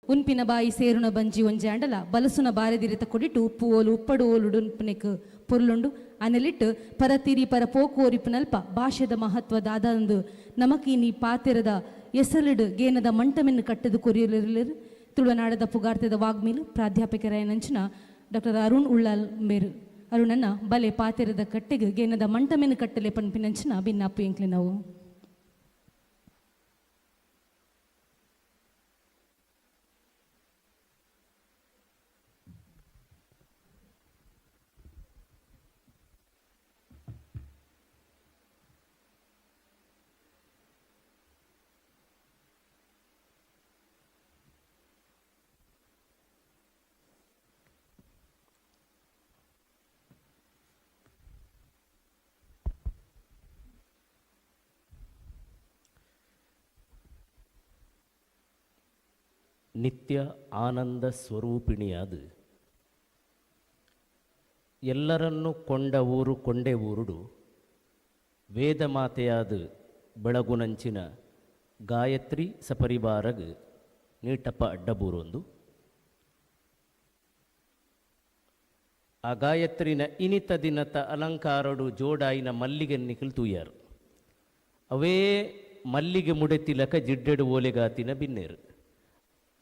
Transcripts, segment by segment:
ಉನ್ಪಿನ ಬಾಯಿ ಸೇರುನ ಬಂಜಿ ಒಂಜಿ ಅಂಡಲ ಬಲಸುನ ಬಾರೆದಿರಿತ ಕೊಡಿಟ್ಟು ಉಪ್ಪು ಓಲು ಉಪ್ಪಡು ಓಲುಡು ಉನ್ಪನೆಕ್ ಪೊರ್ಲುಂಡು ಅನೆಲಿಟ್ಟು ಪರತಿರಿ ಪರ ಪೋಕು ಓರಿಪುನಲ್ಪ ಭಾಷೆದ ಮಹತ್ವ ದಾದಂದು ನಮಕೀನಿ ಪಾತೆರದ ಎಸಲಿಡು ಗೇನದ ಮಂಟಮೆನ್ನು ಕಟ್ಟದು ಕೊರಿಯಲಿರು ತುಳುನಾಡದ ಪುಗಾರ್ತದ ವಾಗ್ಮೀಲು ಪ್ರಾಧ್ಯಾಪಕರಾಯನಂಚಿನ ಡಾಕ್ಟರ್ ಅರುಣ್ ಉಳ್ಳಾಲ್ ಮೇರು ಅರುಣನ್ನ ಬಲೆ ಪಾತೆರದ ಕಟ್ಟೆಗೆ ಗೇನದ ಮಂಟಮೆನ್ನು ಕಟ್ಟಲೆ ಪನ್ಪಿನಂಚಿನ ಭಿನ್ನಾಪು ಎಂಕ್ಲಿ ನಾವು ನಿತ್ಯ ಆನಂದ ಸ್ವರೂಪಿಣಿಯಾದ ಎಲ್ಲರನ್ನೂ ಕೊಂಡ ಊರು ಕೊಂಡೆ ಊರುಡು ವೇದ ಮಾತೆಯಾದ ಬೆಳಗುನಂಚಿನ ಗಾಯತ್ರಿ ಸಪರಿವಾರಗ್ ನೀಟಪ್ಪ ಅಡ್ಡಬೂರೊಂದು ಆ ಗಾಯತ್ರಿನ ಇನಿತ ದಿನತ ಅಲಂಕಾರಡು ಜೋಡಾಯಿನ ಮಲ್ಲಿಗೆ ನಿಖಿಲ್ ತೂಯಾರು ಅವೇ ಮಲ್ಲಿಗೆ ಮುಡೆತಿಲಕ ಜಿಡ್ಡೆಡು ಓಲೆಗಾತಿನ ಬಿನ್ನೇರು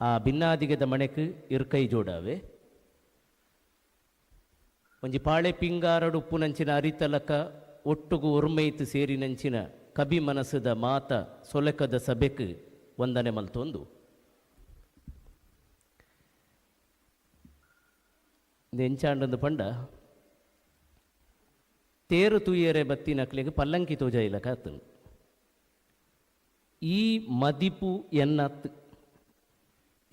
ಆ ಭಿನ್ನಾದಿಗದ ಮಣೆಕ್ ಇರ್ಕೈ ಜೋಡಾವೆ ಒಂಜಿ ಪಾಳೆ ಪಿಂಗಾರಡು ಉಪ್ಪುನಂಚಿನ ಅರಿತಲಕ ಒಟ್ಟುಗು ಒರ್ಮೈತು ಸೇರಿನಂಚಿನ ಕಬಿ ಮನಸ್ಸದ ಮಾತ ಸೊಲೆಕದ ಸಭೆಕ್ ವಂದನೆ ಮಲ್ತೊಂದು ಎಂಚಾಂಡಂದು ಪಂಡ ತೇರು ತೂಯರೆ ಬತ್ತಿನಕ್ಲೆಗೆ ಪಲ್ಲಂಕಿ ತೋಜ ಇಲಕ ಆತನು ಈ ಮದಿಪು ಎನ್ನತ್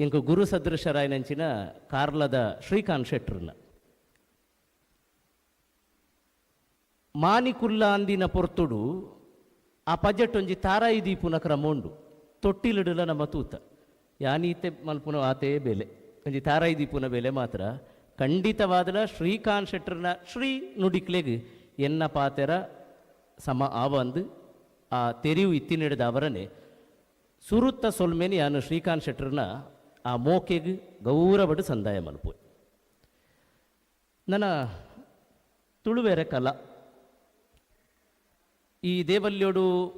ಇಂಕ ಗುರು ಸದೃಶರಾಯನಂಚಿನ ಕಾರ್ಲದ ಶ್ರೀಕಾಂತ್ ಶೆಟ್ರನ್ನ ಮಾನಿಕುಲ್ಲ ಅಂದಿನ ಪೊರ್ತುಡು ಆ ಪಜೆಟ್ ಒಂಜಿ ತಾರಾಯಿ ದೀಪುನ ಕ್ರಮೋಂಡು ತೊಟ್ಟಿಲಿಡಲ ನಮ್ಮ ತೂತ ಯಾನೀತೆ ಮಲ್ಪುನ ಆತೇ ಬೆಲೆ ಒಂಜಿ ತಾರಾಯಿ ದೀಪುನ ಬೆಲೆ ಮಾತ್ರ ಖಂಡಿತವಾದಲ ಶ್ರೀಕಾಂತ್ ಶೆಟ್ರನ ಶ್ರೀ ನುಡಿಕ್ಲೆಗ್ ಎನ್ನ ಪಾತೆರ ಸಮ ಆವಂದು ಆ ತೆರಿವು ಇತ್ತಿನಿಡಿದ ಅವರನ್ನೇ ಸುರುತ್ತ ಸೊಲ್ಮೇನಿ ಯಾನು ಶ್ರೀಕಾಂತ್ ಶೆಟ್ರನ ಆ ಮೋಕೆಗೆ ಗೌರವಡು ಸಂದಾಯ ಮಲ್ಪೋಯ್ ನನ್ನ ತುಳುವೆರೆ ಕಲ ಈ ದೇವಲ್ಯೋಡು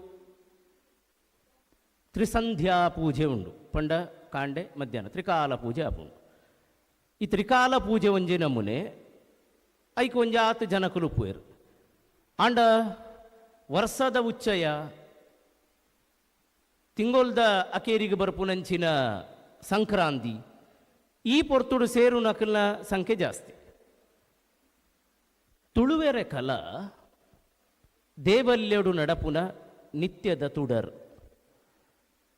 ತ್ರಿಸಂಧ್ಯಾ ಪೂಜೆ ಉಂಡು ಪಂಡ ಕಾಂಡೆ ಮಧ್ಯಾಹ್ನ ತ್ರಿಕಾಲ ಪೂಜೆ ಆಪುಂಡು ಈ ತ್ರಿಕಾಲ ಪೂಜೆ ಒಂಜಿ ನಮೂನೆ ಐಕ್ ಒಂಜಿ 10 ಜನಕುಲು ಪೋಯರು ಆಂಡ ವರ್ಷದ ಉಚ್ಚಯ ತಿಂಗೊಲ್ದ ಅಕೇರಿಗೆ ಬರ್ಪುನಂಚಿನ ಸಂಕ್ರಾಂತಿ ಈ ಪೊರ್ತುಡು ಸೇರು ನಕಲ್ನ ಸಂಖ್ಯೆ ಜಾಸ್ತಿ ತುಳುವೆರೆ ಕಲ ದೇವಲ್ಯಡು ನಡಪುನ ನಿತ್ಯದ ತುಡರ್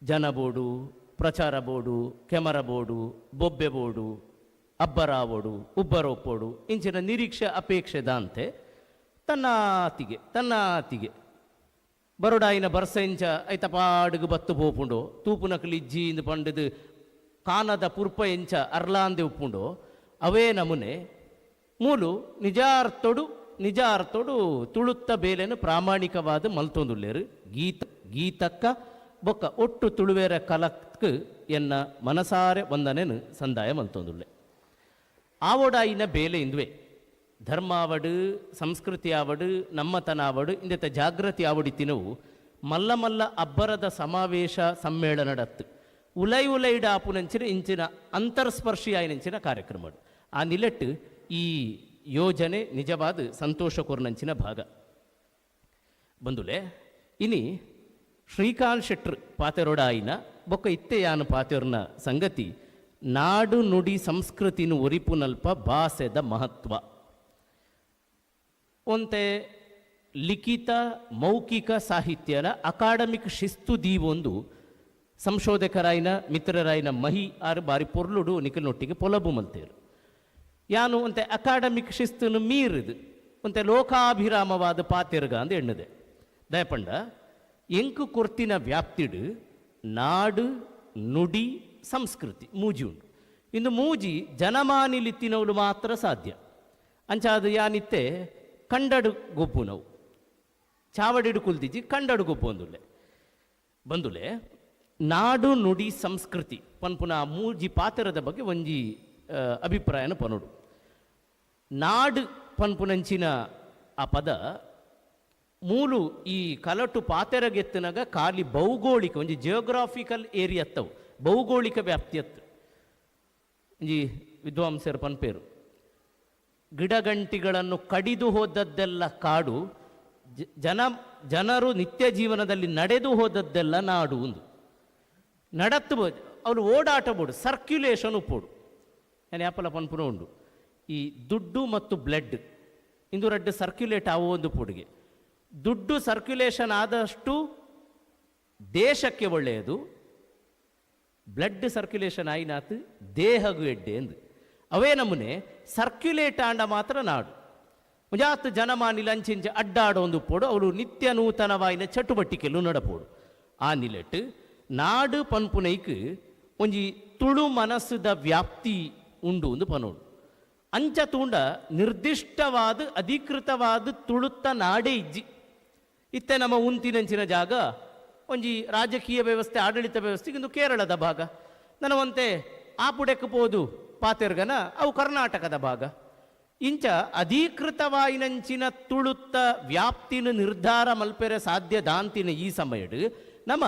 ಜನ ಬೋಡು ಪ್ರಚಾರ ಬೋಡು ಕೆಮರ ಬೋಡು ಬೊಬ್ಬೆ ಬೋಡು ಅಬ್ಬರಾವೋಡು ಉಬ್ಬರೊಪ್ಪೋಡು ಇಂಚಿನ ನಿರೀಕ್ಷೆ ಅಪೇಕ್ಷೆ ದಾಂತೆ ತನ್ನ ಆತಿಗೆ ಬರೋಡಾಯಿನ ಬರ್ಸೆಂಚ ಐತಪಾಡುಗು ಬತ್ತು ಪೋಪುಂಡು ತೂಪುನಕಲಿ ಇಜ್ಜಿ ಇಂದು ಪಂಡದು ಕಾನದ ಪುರ್ಪ ಎಂಚ ಅರ್ಲಾಂದೆ ಉಪ್ಪುಂಡು ಅವೇ ನಮೂನೆ ಮೂಲು ನಿಜಾರ್ಥೋಡು ತುಳುತ್ತ ಬೇಲೆನು ಪ್ರಾಮಾಣಿಕವಾದ ಮಲ್ತೊಂದುಲ್ಲೇರು ಗೀತಕ್ಕ ಬೊಕ್ಕ ಒಟ್ಟು ತುಳುವೇರ ಕಲಕ್ ಎನ್ನ ಮನಸಾರೆ ವಂದನೆನು ಸಂದಾಯ ಮಲ್ತೊಂದುಲ್ಲೆ ಆವೊಡಾಯಿನ ಬೇಲೆ ಇಂದುವೆ ಧರ್ಮ ಆವಡು ಸಂಸ್ಕೃತಿ ಆವಡು ನಮ್ಮತನ ಆವಡು ಇಂದೆತ ಜಾಗೃತಿ ಆವಡಿತಿನವು ಮಲ್ಲ ಮಲ್ಲ ಅಬ್ಬರದ ಸಮಾವೇಶ ಸಮ್ಮೇಳನ ನಡತ್ತು ಉಲೈಡ ಆಪುನಂಚಿನ ಇಂಚಿನ ಅಂತರ್ಸ್ಪರ್ಶಿಯಾಯಿನಂಚಿನ ಕಾರ್ಯಕ್ರಮ ಆ ನಿಲೆಟ್ಟು ಈ ಯೋಜನೆ ನಿಜವಾದ ಸಂತೋಷ ಕೊರ್ನಂಚಿನ ಭಾಗ ಬಂದುಲೆ ಇನಿ ಶ್ರೀಕಾಂತ್ ಶೆಟ್ರ್ ಪಾತೆರೊಡಾಯಿನ ಬೊಕ್ಕ ಇತ್ತೆಯಾನು ಪಾತೆರ್ನ ಸಂಗತಿ ನಾಡು ನುಡಿ ಸಂಸ್ಕೃತಿನ ಒರಿಪುನಲ್ಪ ಭಾಷೆದ ಮಹತ್ವ ಒಂತೆ ಲಿಖಿತ ಮೌಖಿಕ ಸಾಹಿತ್ಯದ ಅಕಾಡೆಮಿಕ್ ಶಿಸ್ತು ದೀವೊಂದು ಸಂಶೋಧಕರಾಯಿನ ಮಿತ್ರರಾಯಿನ ಮಹಿ ಆರು ಬಾರಿ ಪೊರ್ಲುಡು ನಿಖಲ್ನೊಟ್ಟಿಗೆ ಪೊಲಬು ಮಲ್ತೇರು ಯಾನು ಒಂತೆ ಅಕಾಡೆಮಿಕ್ ಶಿಸ್ತನ್ನು ಮೀರಿದು ಒಂತೆ ಲೋಕಾಭಿರಾಮವಾದ ಪಾತೆರ್ಗ ಅಂದ ಎಣ್ಣದೆ ದಯಪಂಡ ಎಂಕು ಕೊರ್ತಿನ ವ್ಯಾಪ್ತಿಡು ನಾಡು ನುಡಿ ಸಂಸ್ಕೃತಿ ಮೂಜಿ ಉಂಡು ಇನ್ನು ಮೂಜಿ ಜನಮಾನಿಲಿತ್ತಿನವಳು ಮಾತ್ರ ಸಾಧ್ಯ ಅಂಚಾದು ಯಾನಿತ್ತೆ ಕಂಡಡು ಗೊಬ್ಬು ನಾವು ಚಾವಡಿಡು ಕುಲ್ದಿಜ್ಜಿ ಕಂಡಡು ಗೊಬ್ಬು ಬಂದುಲೆ ನಾಡು ನುಡಿ ಸಂಸ್ಕೃತಿ ಪನ್ಪುನ ಮೂಜಿ ಪಾತೆರದ ಬಗ್ಗೆ ಒಂಜಿ ಅಭಿಪ್ರಾಯನ ಪನೋಡು. ನಾಡು ಪನ್ಪುನಂಚಿನ ಆ ಪದ ಮೂಲು ಈ ಕಲಟು ಪಾತೆರಗೆತ್ತನಾಗ ಖಾಲಿ ಭೌಗೋಳಿಕ ಒಂಜಿ ಜಿಯೋಗ್ರಾಫಿಕಲ್ ಏರಿಯಾ ಅತ್ತವು, ಭೌಗೋಳಿಕ ವ್ಯಾಪ್ತಿ ಅತ್ತು. ಒಂಜಿ ವಿದ್ವಾಂಸರು ಪನ್ಪೇರು ಗಿಡಗಂಟಿಗಳನ್ನು ಕಡಿದು ಹೋದದ್ದೆಲ್ಲ ಕಾಡು, ಜನರು ನಿತ್ಯ ಜೀವನದಲ್ಲಿ ನಡೆದು ಹೋದದ್ದೆಲ್ಲ ನಾಡು. ಒಂದು ನಡತ್ಬೋದು ಅವಳು ಓಡಾಟ ಬೋಡು, ಸರ್ಕ್ಯುಲೇಷನ್ ಉಪ್ಪೋಡು. ನಾನು ಯಾಪಲ ಪನ್ಪುನ ಉಂಡು ಈ ದುಡ್ಡು ಮತ್ತು ಬ್ಲಡ್ ಇಂದು ರಡ್ಡು ಸರ್ಕ್ಯುಲೇಟ್ ಆವೋ ಒಂದು ಪುಡಿಗೆ. ದುಡ್ಡು ಸರ್ಕ್ಯುಲೇಷನ್ ಆದಷ್ಟು ದೇಶಕ್ಕೆ ಒಳ್ಳೆಯದು, ಬ್ಲಡ್ ಸರ್ಕ್ಯುಲೇಷನ್ ಆಯ್ನಾತು ದೇಹಗೂ ಎಡ್ಡೆ ಎಂದು. ಅವೇ ನಮೂನೆ ಸರ್ಕ್ಯುಲೇಟ್ ಆಂಡ ಮಾತ್ರ ನಾಡು. ಮುಂಜಾತ್ ಜನಮಾನಿಲ ಅಂಚಿಂಚ ಅಡ್ಡಾಡೋ ಒಂದು ಪೋಡು ಅವಳು ನಿತ್ಯ ನೂತನವಾಯಿನ ಚಟುವಟಿಕೆಲು ನಡಪೋಡು. ಆ ನಿಲೆಟ್ ನಾಡು ಪನ್ಪುನೈಕ್ ಒಂಜಿ ತುಳು ಮನಸ್ಸುದ ವ್ಯಾಪ್ತಿ ಉಂಡು ಒಂದು ಪನೋಡು. ಅಂಚ ತೂಂಡ ನಿರ್ದಿಷ್ಟವಾದ ಅಧಿಕೃತವಾದ ತುಳುತ್ತ ನಾಡೇ ಇಜ್ಜಿ. ಇತ್ತೆ ನಮ್ಮ ಉಂತಿನಂಚಿನ ಜಾಗ ಒಂಜಿ ರಾಜಕೀಯ ವ್ಯವಸ್ಥೆ ಆಡಳಿತ ವ್ಯವಸ್ಥೆಗಿಂದು ಕೇರಳದ ಭಾಗ. ನನವಂತೆ ಆಪುಡೆಕ್ಕೋದು ಪಾತೆರ್ಗನ ಅವು ಕರ್ನಾಟಕದ ಭಾಗ. ಇಂಚ ಅಧಿಕೃತವಾಯಿನಂಚಿನ ತುಳುತ್ತ ವ್ಯಾಪ್ತಿನ ನಿರ್ಧಾರ ಮಲ್ಪೆರೆ ಸಾಧ್ಯ ದಾಂತಿನ ಈ ಸಮಯಡ್ ನಮ್ಮ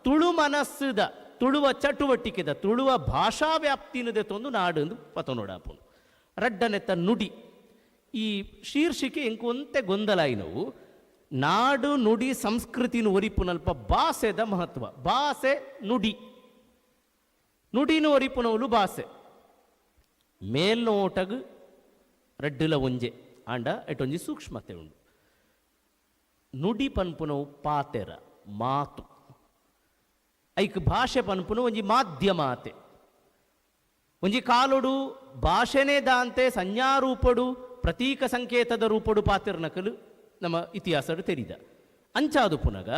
ತುಳು ಮನಸ್ಸುದ ತುಳುವ ಚಟುವಟಿಕೆದ ತುಳುವ ಭಾಷಾ ವ್ಯಾಪ್ತಿನದೆ ತೊಂದು ನಾಡು ಎಂದು ಪತನೋಡಾಪುನು. ರಡ್ಡನೆತ್ತ ನುಡಿ ಈ ಶೀರ್ಷಿಕೆ ಎಂಕೊಂತೆ ಗೊಂದಲಾಯಿನವು. ನಾಡು ನುಡಿ ಸಂಸ್ಕೃತಿನ ಒರಿಪುನಲ್ಪ ಭಾಷೆದ ಮಹತ್ವ. ಭಾಷೆ ನುಡಿ, ನುಡಿನ ಒರಿಪುನವಲು ಭಾಷೆ ಮೇಲ್ನೋಟಗ್ ರಡ್ಡುಲ ಒಂಜೆ ಆಂಡ ಎಟೊಂಜಿ ಸೂಕ್ಷ್ಮತೆ ಉಂಡು. ನುಡಿ ಪನ್ಪುನವು ಪಾತೆರ ಮಾತು, ಐಕ್ ಭಾಷೆ ಪನ್ಪುನ ಒಂಜಿ ಮಾಧ್ಯಮಾತೆ. ಒಂಜಿ ಕಾಲೊಡು ಭಾಷೆನೇ ದಾಂತೆ ಸಂಜ್ಞಾರೂಪಡು ಪ್ರತೀಕ ಸಂಕೇತದ ರೂಪಡು ಪಾತೆರ್ನಕಲು ನಮ್ಮ ಇತಿಹಾಸಡು ತೆರಿದ. ಅಂಚಾದು ಪುನಗ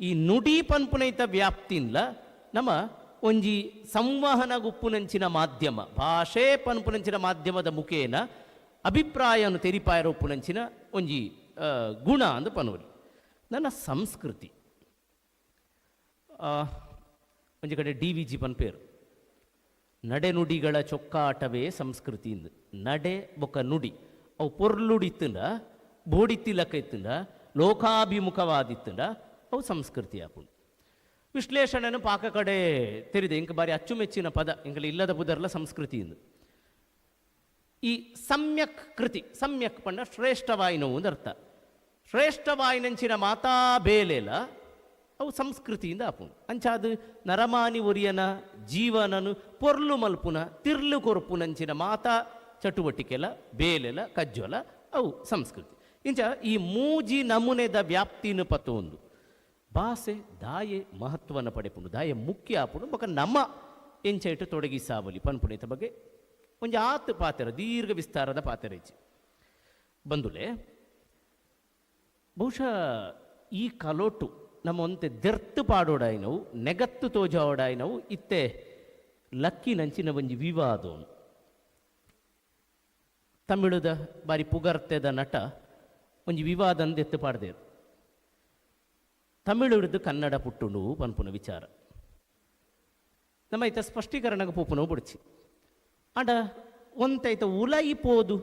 ಈ ನುಡಿ ಪನ್ಪುನೈತ ವ್ಯಾಪ್ತಿನ್ಲ ನಮ್ಮ ಒಂಜಿ ಸಂವಹನ ಗುಪ್ಪುನಂಚಿನ ಮಾಧ್ಯಮ, ಭಾಷೆ ಪನ್ಪುನಂಚಿನ ಮಾಧ್ಯಮದ ಮುಖೇನ ಅಭಿಪ್ರಾಯವನ್ನು ತೆರಿಪಾಯರ ಉಪ್ಪುನಂಚಿನ ಒಂಜಿ ಗುಣ ಅಂದು ಪನೋಲಿ. ನನ್ನ ಸಂಸ್ಕೃತಿ ಒಂಜಿ ಕಡೆ DVG ಪನ್ಪೇರು ನಡೆ ನುಡಿಗಳ ಚೊಕ್ಕಾಟವೇ ಸಂಸ್ಕೃತಿ ಇಂದು. ನಡೆ ಬೊಕ್ಕ ನುಡಿ ಅವು ಪೊರ್ಲುಡಿತ್ತಂಡ ಬೋಡಿತ್ತಿಲಕ್ಕ ಇತ್ತಂಡ ಲೋಕಾಭಿಮುಖವಾದಿತ್ತಂಡ ಅವು ಸಂಸ್ಕೃತಿ ಆಪುಂಡು. ವಿಶ್ಲೇಷಣೆಯನ್ನು ಪಾಕ ಕಡೆ ತೆರಿದೆ ಇಂಕ ಬಾರಿ ಅಚ್ಚುಮೆಚ್ಚಿನ ಪದ ಇಂಕಲ ಇಲ್ಲದ ಬುದರ್ಲ ಸಂಸ್ಕೃತಿ ಇಂದು. ಈ ಸಮ್ಯಕ್ ಕೃತಿ, ಸಮ್ಯಕ್ ಪಂಡ ಶ್ರೇಷ್ಠವಾಯಿನವು ಒಂದು ಅರ್ಥ. ಶ್ರೇಷ್ಠವಾಯಿನಂಚಿನ ಮಾತಾ ಬೇಲೆಲ ಅವು ಸಂಸ್ಕೃತಿಯಿಂದ ಆಪುಂಡು. ಅಂಚಾದು ನರಮಾನಿ ಒರಿಯನ ಜೀವನನು ಪೊರ್ಲು ಮಲ್ಪುನ ತಿರ್ಲು ಕೊರ್ಪುನಂಚಿನ ಮಾತಾ ಚಟುವಟಿಕೆಲ ಬೇಲೆಲ ಕಜ್ಜೊಲ ಅವು ಸಂಸ್ಕೃತಿ. ಇಂಚ ಈ ಮೂಜಿ ನಮೂನೆದ ವ್ಯಾಪ್ತಿನ ಪತ್ತೊಂದು ಭಾಷೆ ದಾಯೆ ಮಹತ್ವನ ಪಡೆಪುಂಡು, ದಾಯೆ ಮುಖ್ಯ ಆಪುಂಡು. ಬೊಕ ನಮ್ಮ ಎಂಚೈಟು ತೊಡಗಿ ಸಾವಲಿ ಪನ್ಪುಣಿತ ಬಗ್ಗೆ ಒಂಜಿ ಆತು ಪಾತೆರ ದೀರ್ಘ ವಿಸ್ತಾರದ ಪಾತೆರ ಇಚ್ಚಿ ಬಂದುಲೆ. ಬಹುಶಃ ಈ ಕಲೋಟು ನಮ್ಮ ಒಂತೆ ದೆರ್ತು ಪಾಡೋಡಾಯಿನವು ನೆಗತ್ತು ತೋಜಾವಡಾಯಿನವು ಇತ್ತೆ ಲಕ್ಕಿ ನಂಚಿನ ಒಂಜಿ ವಿವಾದೋನು. ತಮಿಳುದ ಬಾರಿ ಪುಗರ್ತೆದ ನಟ ಒಂಜಿ ವಿವಾದ ಅಂದೆತ್ತು ಪಾಡ್ದೇರು. ತಮಿಳು ಹಿಡಿದು ಕನ್ನಡ ಪುಟ್ಟುಂಡು ಪನ್ಪುನ ವಿಚಾರ ನಮ್ಮ ಐತ ಸ್ಪಷ್ಟೀಕರಣಗ ಪೂಪುನವು ಬಿಡ್ಚಿ ಆಂಡ ಒಂತೈತ ಉಲಯಿಪೋದು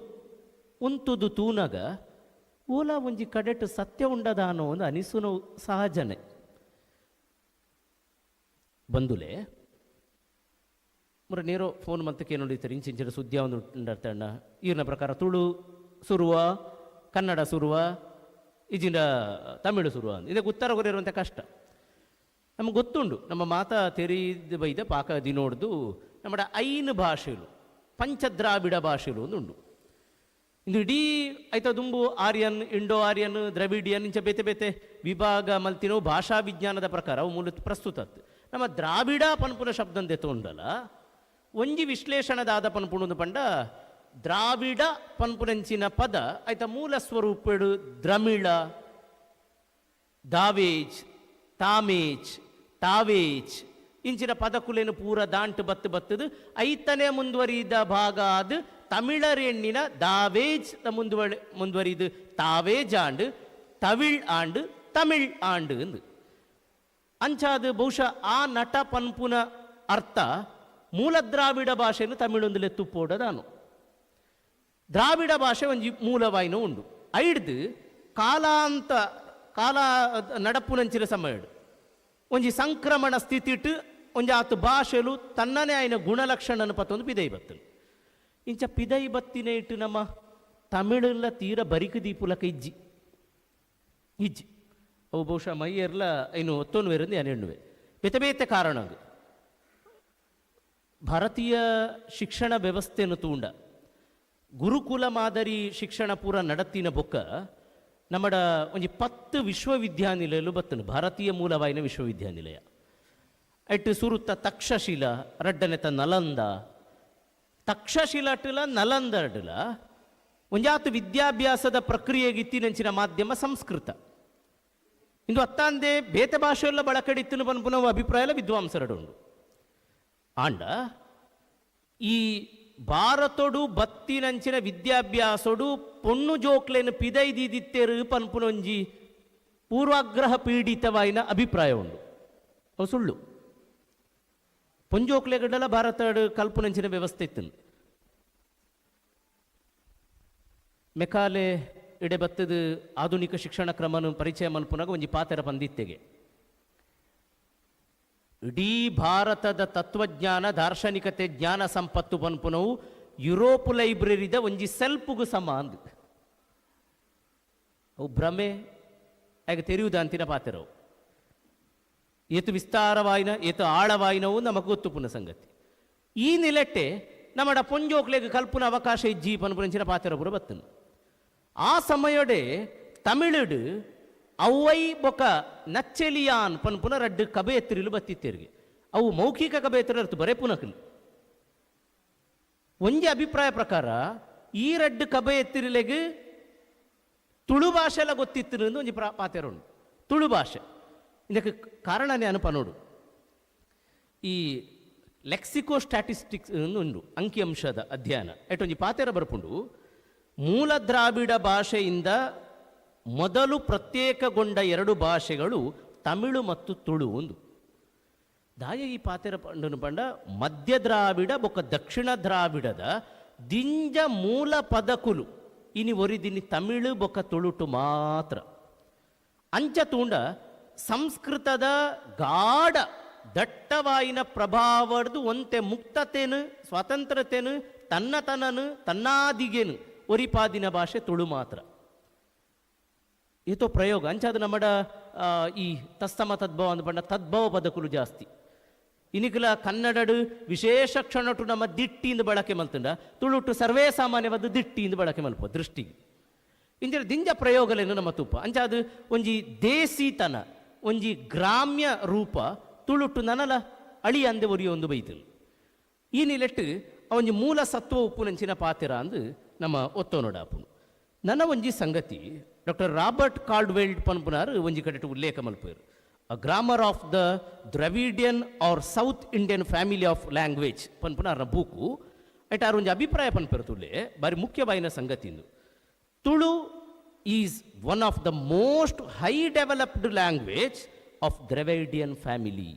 ಉಂತುದು ತೂನಗ ಓಲ ಒಂಜಿ ಕಡೆಟ್ ಸತ್ಯ ಉಂಡದಾನೋ ಒಂದು ಅನಿಸುನು ಸಹಜನೆ. ಬಂದುಲೆ ಮುರ ನೇರೋ ಫೋನ್ ಮಂತಕ್ಕೆ ನೋಡಿತಾರೆ ಇಂಚಿಂಚಿನ ಸುದ್ದಿ ಒಂದು ಉಂಡರ್ತಣ್ಣ ಈರ್ನ ಪ್ರಕಾರ ತುಳು ಸುರುವ ಕನ್ನಡ ಸುರುವ ಇಜಿಂದ ತಮಿಳು ಸುರುವ ಅಂತ ಇದಕ್ಕೆ ಉತ್ತರ ಕೊರಿರುವಂಥ ಕಷ್ಟ ನಮಗೆ ಗೊತ್ತುಂಡು. ನಮ್ಮ ಮಾತಾ ತೆರೀದ ಬೈದ ಪಾಕ ದಿನೋಡ್ದು ನಮ್ಮ ಐನು ಭಾಷೆಲು ಪಂಚದ್ರಾವಿಡ ಭಾಷೆಲು ಒಂದು ಉಂಡು. ಇಂದು ಇಡೀ ಆಯ್ತಾ ದುಂಬು ಆರ್ಯನ್, ಇಂಡೋ ಆರ್ಯನ್, ದ್ರವಿಡಿಯನ್ ಇಂಚ ಬೇತೆ ಬೇತೆ ವಿಭಾಗ ಮಲ್ತಿನೋ ಭಾಷಾ ವಿಜ್ಞಾನದ ಪ್ರಕಾರ ಅವು ಮೂಲ ಪ್ರಸ್ತುತ ನಮ್ಮ ದ್ರಾವಿಡ ಪನ್ಪುನ ಶಬ್ದಂದೆ ತೊಂಡಲ್ಲ ಒಂಜಿ ವಿಶ್ಲೇಷಣದಾದ ಪನ್ಪುಣದು ಪಂಡ ದ್ರಾವಿಡ ಪನ್ಪುನಂಚಿನ ಪದ ಆಯ್ತಾ ಮೂಲ ಸ್ವರೂಪಡು ದ್ರಮಿಳ, ದಾವೇಜ್, ತಾಮೇಜ್, ತಾವೇಜ್ ಇಂಚಿನ ಪದಕುಲೇನು ಪೂರ ದಾಂಟು ಬತ್ತದು ಐತನೇ ಮುಂದುವರಿದ ಭಾಗ ಅದು ತಮಿಳರೆಣ್ಣಿನ ದಾವೇಜ್ ಮುಂದುವರಿದು ತಾವೇಜ್ ಆಂಡು ತವಿಳ್ ಆಂಡು ತಮಿಳ್ ಆಂಡು ಎಂದು ಅಂಚಾದ ಬಹುಶಃ ಆ ನಟ ಪನ್ಪುನ ಅರ್ಥ ಮೂಲ ದ್ರಾವಿಡ ಭಾಷೆಯನ್ನು ತಮಿಳೊಂದಿಲೆ ತುಪ್ಪೋಡದಾನು. ದ್ರಾವಿಡ ಭಾಷೆ ಒಂಜಿ ಮೂಲವಾಯಿನ ಉಂಡು. ಐಡ್ದು ಕಾಲ ನಡಪುನಂಚಿನ ಸಮಯಡು ಒಂಜಿ ಸಂಕ್ರಮಣ ಸ್ಥಿತಿಟ್ಟು ಒಂಜಿ ಆತು ಭಾಷೆಲು ತನ್ನನೇ ಆಯ್ನ ಗುಣಲಕ್ಷಣನ ಪತ್ತೊಂದು ಪಿದೈ ಬತ್ತನು. ಇಂಚ ಪಿದೈ ಬತ್ತಿನ ಇಟ್ಟು ನಮ್ಮ ತಮಿಳೆಲ್ಲ ತೀರ ಬರಿಕ ದೀಪುಲಕ ಇಜ್ಜಿ ಅವು ಬಹುಶಃ ಮೈಯೆರ್ಲ ಇನ್ನು ಒತ್ತೊಂದು ಬೇರೆಂದು ಏನು ಹೆಣ್ಣುವೆ ಬೇತೆ ಬೇತೆ ಕಾರಣ. ಭಾರತೀಯ ಶಿಕ್ಷಣ ವ್ಯವಸ್ಥೆಯನ್ನು ತೂಂಡ ಗುರುಕುಲ ಮಾದರಿ ಶಿಕ್ಷಣ ಪೂರ ನಡತ್ತಿನ ಬೊಕ್ಕ ನಮ್ಮಡ ಒಂಜಿ 10 ವಿಶ್ವವಿದ್ಯಾನಿಲಯಲು ಬತ್ತನು. ಭಾರತೀಯ ಮೂಲವಾಯಿನ ವಿಶ್ವವಿದ್ಯಾನಿಲಯ ಐಟ್ ಸುರುತ್ತ ತಕ್ಷಶಿಲ ರಡ್ಡನೆತ ನಲಂದ ತಕ್ಷಶಿಲಟಲ ನಲಂದಡ್ಲ ಒಂಜಾತು ವಿದ್ಯಾಭ್ಯಾಸದ ಪ್ರಕ್ರಿಯೆಗಿತ್ತಿನಂಚಿನ ಮಾಧ್ಯಮ ಸಂಸ್ಕೃತ. ಇಂದು ಅತ್ತಾಂದೆ ಬೇತೆ ಭಾಷೆಯಲ್ಲ ಬಳಕಡಿತ್ತಿನ ಪನ್ಪುನ ಅಭಿಪ್ರಾಯ ವಿದ್ವಾಂಸರಡು ಉಂಡು. ಆಂಡ ಈ ಭಾರತೊಡು ಬತ್ತಿನಂಚಿನ ವಿದ್ಯಾಭ್ಯಾಸೊಡು ಪೊಣ್ಣು ಜೋಕ್ಲೆನು ಪಿದೈದಿತ್ತೇರು ಪನ್ಪುನೊಂಜಿ ಪೂರ್ವಾಗ್ರಹ ಪೀಡಿತವಾಯಿನ ಅಭಿಪ್ರಾಯ ಉಂಡು. ಅವು ಸುಳ್ಳು. ಪೊಂಜೋಕ್ಲೆಗಡ್ಡಲ ಭಾರತ ಕಲ್ಪನಂಚಿನ ವ್ಯವಸ್ಥೆ ಇತ್ತು. ಮೆಕಾಲೆ ಇಡೆ ಬತ್ತದ ಆಧುನಿಕ ಶಿಕ್ಷಣ ಕ್ರಮನ ಪರಿಚಯ ಮಲ್ಪುನಾಗ ಒಂಜಿ ಪಾತೆರ ಬಂದಿತ್ತೆಗೆ ಇಡೀ ಭಾರತದ ತತ್ವಜ್ಞಾನ ದಾರ್ಶನಿಕತೆ ಜ್ಞಾನ ಸಂಪತ್ತು ಪನ್ಪುನವು ಯುರೋಪ್ ಲೈಬ್ರರಿದ ಒಂಜಿ ಸೆಲ್ಪುಗು ಸಮ ಅಂದು ಅವು ಭ್ರಮೆ ಆಗ ತೆರೆಯುವುದಂತಿನ ಪಾತೆರವು ಏತು ವಿಸ್ತಾರವಾಯಿನ ಏತು ಆಳವಾಯಿನವು ನಮಗೆ ಗೊತ್ತುಪುನ ಸಂಗತಿ. ಈ ನಿಲೆಟ್ಟೆ ನಮ್ಮಡ ಪೊಂಜೋಕ್ಲೆಗೆ ಕಲ್ಪನ ಅವಕಾಶ ಇಜ್ಜಿ ಪನ್ಪುನಂಚಿನ ಪಾತೆರ ಪೂರ ಬತ್ತನು. ಆ ಸಮಯಡೆ ತಮಿಳುಡು ಅವ್ವೈ ಬೊಕ ನಚ್ಚೆಲಿಯಾನ್ ಪನ್ಪುನ ರಡ್ಡು ಕಬೆ ಎತ್ತಿರಿಲು ಬತ್ತಿತ್ತೇರಿಗೆ ಅವು ಮೌಖಿಕ ಕಬೆ ಎತ್ತಿರತು ಬರೇ ಪುನಕಲು ಒಂಜಿ ಅಭಿಪ್ರಾಯ ಪ್ರಕಾರ ಈ ರಡ್ಡು ಕಬೆ ಎತ್ತಿರಿಲೆಗೆ ತುಳು ಭಾಷೆಲ್ಲ ಗೊತ್ತಿತ್ತು ಒಂಜಿ ಪಾತೆರ ಉಂಟು. ತುಳು ಭಾಷೆ ಇದಕ್ಕೆ ಕಾರಣನೇ ಅನುಪನೋಡು ಈ ಲೆಕ್ಸಿಕೋ ಸ್ಟ್ಯಾಟಿಸ್ಟಿಕ್ಸ್ ಉಂಡು ಅಂಕಿಅಂಶದ ಅಧ್ಯಯನ ಎಷ್ಟೊಂಜಿ ಪಾತೆರ ಬರ್ಪುಂಡು. ಮೂಲ ದ್ರಾವಿಡ ಭಾಷೆಯಿಂದ ಮೊದಲು ಪ್ರತ್ಯೇಕಗೊಂಡ 2 ಭಾಷೆಗಳು ತಮಿಳು ಮತ್ತು ತುಳು ಒಂದು. ದಾಯ ಈ ಪಾತೆರ ಪಂಡನು ಪಂಡ ಮಧ್ಯ ದ್ರಾವಿಡ ಬೊಕ್ಕ ದಕ್ಷಿಣ ದ್ರಾವಿಡದ ದಿಂಜ ಮೂಲ ಪದಕುಲು ಇನಿ ಒರಿದಿನಿ ತಮಿಳು ಬೊಕ್ಕ ತುಳುಟು ಮಾತ್ರ. ಅಂಚ ತೂಂಡ ಸಂಸ್ಕೃತದ ಗಾಢ ದಟ್ಟವಾಯಿನ ಪ್ರಭಾವಡ್ದು ಒಂತೆ ಮುಕ್ತತೆನು ಸ್ವಾತಂತ್ರ್ಯತೆನು ತನ್ನತನನು ತನ್ನಾದಿಗೆನು ಒರಿಪಾದಿನ ಭಾಷೆ ತುಳು ಮಾತ್ರ. ಏತೋ ಪ್ರಯೋಗ ಅಂಚಾದ ನಮ್ಮಡ ಈ ತಸ್ತಮ ತದ್ಭವ ಅಂದು ಪಂಡ ತದ್ಭವ ಪದಕುಲು ಜಾಸ್ತಿ. ಇನಿಕಲ ಕನ್ನಡಡು ವಿಶೇಷ ಕ್ಷಣಟು ನಮ್ಮ ದಿಟ್ಟಿಯಿಂದ ಬಳಕೆ ಮಲ್ತಂಡ ತುಳುಟು ಸರ್ವೇ ಸಾಮಾನ್ಯವಾದ ದಿಟ್ಟಿಯಿಂದ ಬಳಕೆ ಮಲ್ಪ ದೃಷ್ಟಿಗೆ ಇಂಜರ ದಿಂಜ ಪ್ರಯೋಗಲೇನು ನಮ್ಮ ತುಪ್ಪ ಅಂಚಾದ ಒಂಜಿ ದೇಸಿತನ ಒಂಜಿ ಗ್ರಾಮ್ಯ ರೂಪ ತುಳುಟು ನನಲ ಅಳಿ ಅಂದೆ ಒರಿಯೊಂದು ಬೈತಲು. ಈ ನಿಲೆಟ್ಟು ಒಂಜಿ ಮೂಲ ಸತ್ವ ಉಪ್ಪುನಂಚಿನ ಪಾತೆರ ಅಂದು ನಮ್ಮ ಒತ್ತೋನೋಡಾಪುನು. ನನ್ನ ಒಂಜಿ ಸಂಗತಿ ಡಾಕ್ಟರ್ ರಾಬರ್ಟ್ ಕಾಲ್ಡ್ವೆಲ್ಡ್ ಪನ್ಪುನಾರ್ ಒಂಜಿ ಕಡೆ ಉಲ್ಲೇಖ ಮಲ್ಪೇರು a grammar of the Dravidian or South Indian family of language ಪನ್ಪುನಾರ್ನ ಬೂಕು ಐಟ್ ಆರ್ ಒಂಜಿ ಅಭಿಪ್ರಾಯ ಪನ್ಪೇರು ತುಳ್ಳೆ ಬಾರಿ ಮುಖ್ಯವಾಯಿನ ಸಂಗತಿಂದು. Tulu is one of the most high developed language of Dravidian family.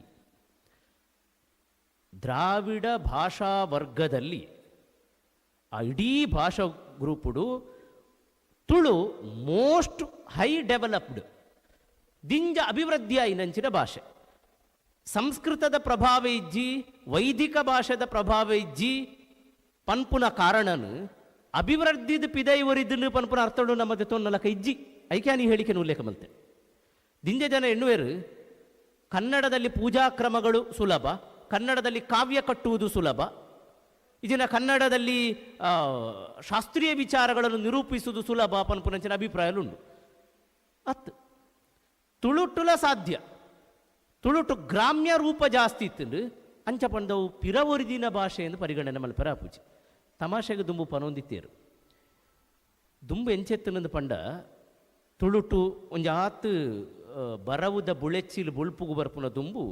ದ್ರಾವಿಡ ಭಾಷಾ ವರ್ಗದಲ್ಲಿ ಆ ಇಡೀ ಭಾಷಾ ಗ್ರೂಪುಡು ತುಳು ಮೋಸ್ಟ್ ಹೈ ಡೆವಲಪ್ಡ್ ದಿಂಜ ಅಭಿವೃದ್ಧಿ ಆಯ್ನಂಚಿನ ಭಾಷೆ. ಸಂಸ್ಕೃತದ ಪ್ರಭಾವ ಇಜ್ಜಿ ವೈದಿಕ ಭಾಷೆದ ಪ್ರಭಾವ ಇಜ್ಜಿ ಪನ್ಪುನ ಕಾರಣನು ಅಭಿವೃದ್ಧಿದ ಪಿದೈ ಒರಿದ್ದು ಪನ್ಪುನ ಅರ್ಥಡು ನಮ್ಮದೆ ತೊನ್ನಲಕ ಇಜ್ಜಿ ಐಕ್ಯಾನಿ ಹೇಳಿಕೆ ಉಲ್ಲೇಖ ಮಲ್ತೆ. ದಿಂಜ ಜನ ಎನ್ನುವರು ಕನ್ನಡದಲ್ಲಿ ಪೂಜಾಕ್ರಮಗಳು ಸುಲಭ, ಕನ್ನಡದಲ್ಲಿ ಕಾವ್ಯ ಕಟ್ಟುವುದು ಸುಲಭ, ಇದನ್ನ ಕನ್ನಡದಲ್ಲಿ ಶಾಸ್ತ್ರೀಯ ವಿಚಾರಗಳನ್ನು ನಿರೂಪಿಸುವುದು ಸುಲಭ ಪನ್ಪುನಂಚಿನ ಅಭಿಪ್ರಾಯಲುಂಡು. ಅತ್ತು ತುಳುಟುಲ ಸಾಧ್ಯ ತುಳುಟು ಗ್ರಾಮ್ಯ ರೂಪ ಜಾಸ್ತಿ ಇತ್ತು ಅಂಚ ಪಂಡವು ಪಿರ ಒರಿದಿನ ಭಾಷೆ ಎಂದು ಪರಿಗಣನೆ ಮಲ್ಪರ ಪೂಜೆ. ತಮಾಷೆಗೆ ದುಂಬು ಪನೊಂದಿತ್ತೇರು ದುಂಬು ಎಂಚೆತ್ತನಂದು ಪಂಡ ತುಳುಟು ಒಂಜಾತು ಬರವುದ ಬುಳೆಚ್ಚಿಲು ಬುಳ್ಪುಗು ಬರ್ಪುನ ದುಂಬು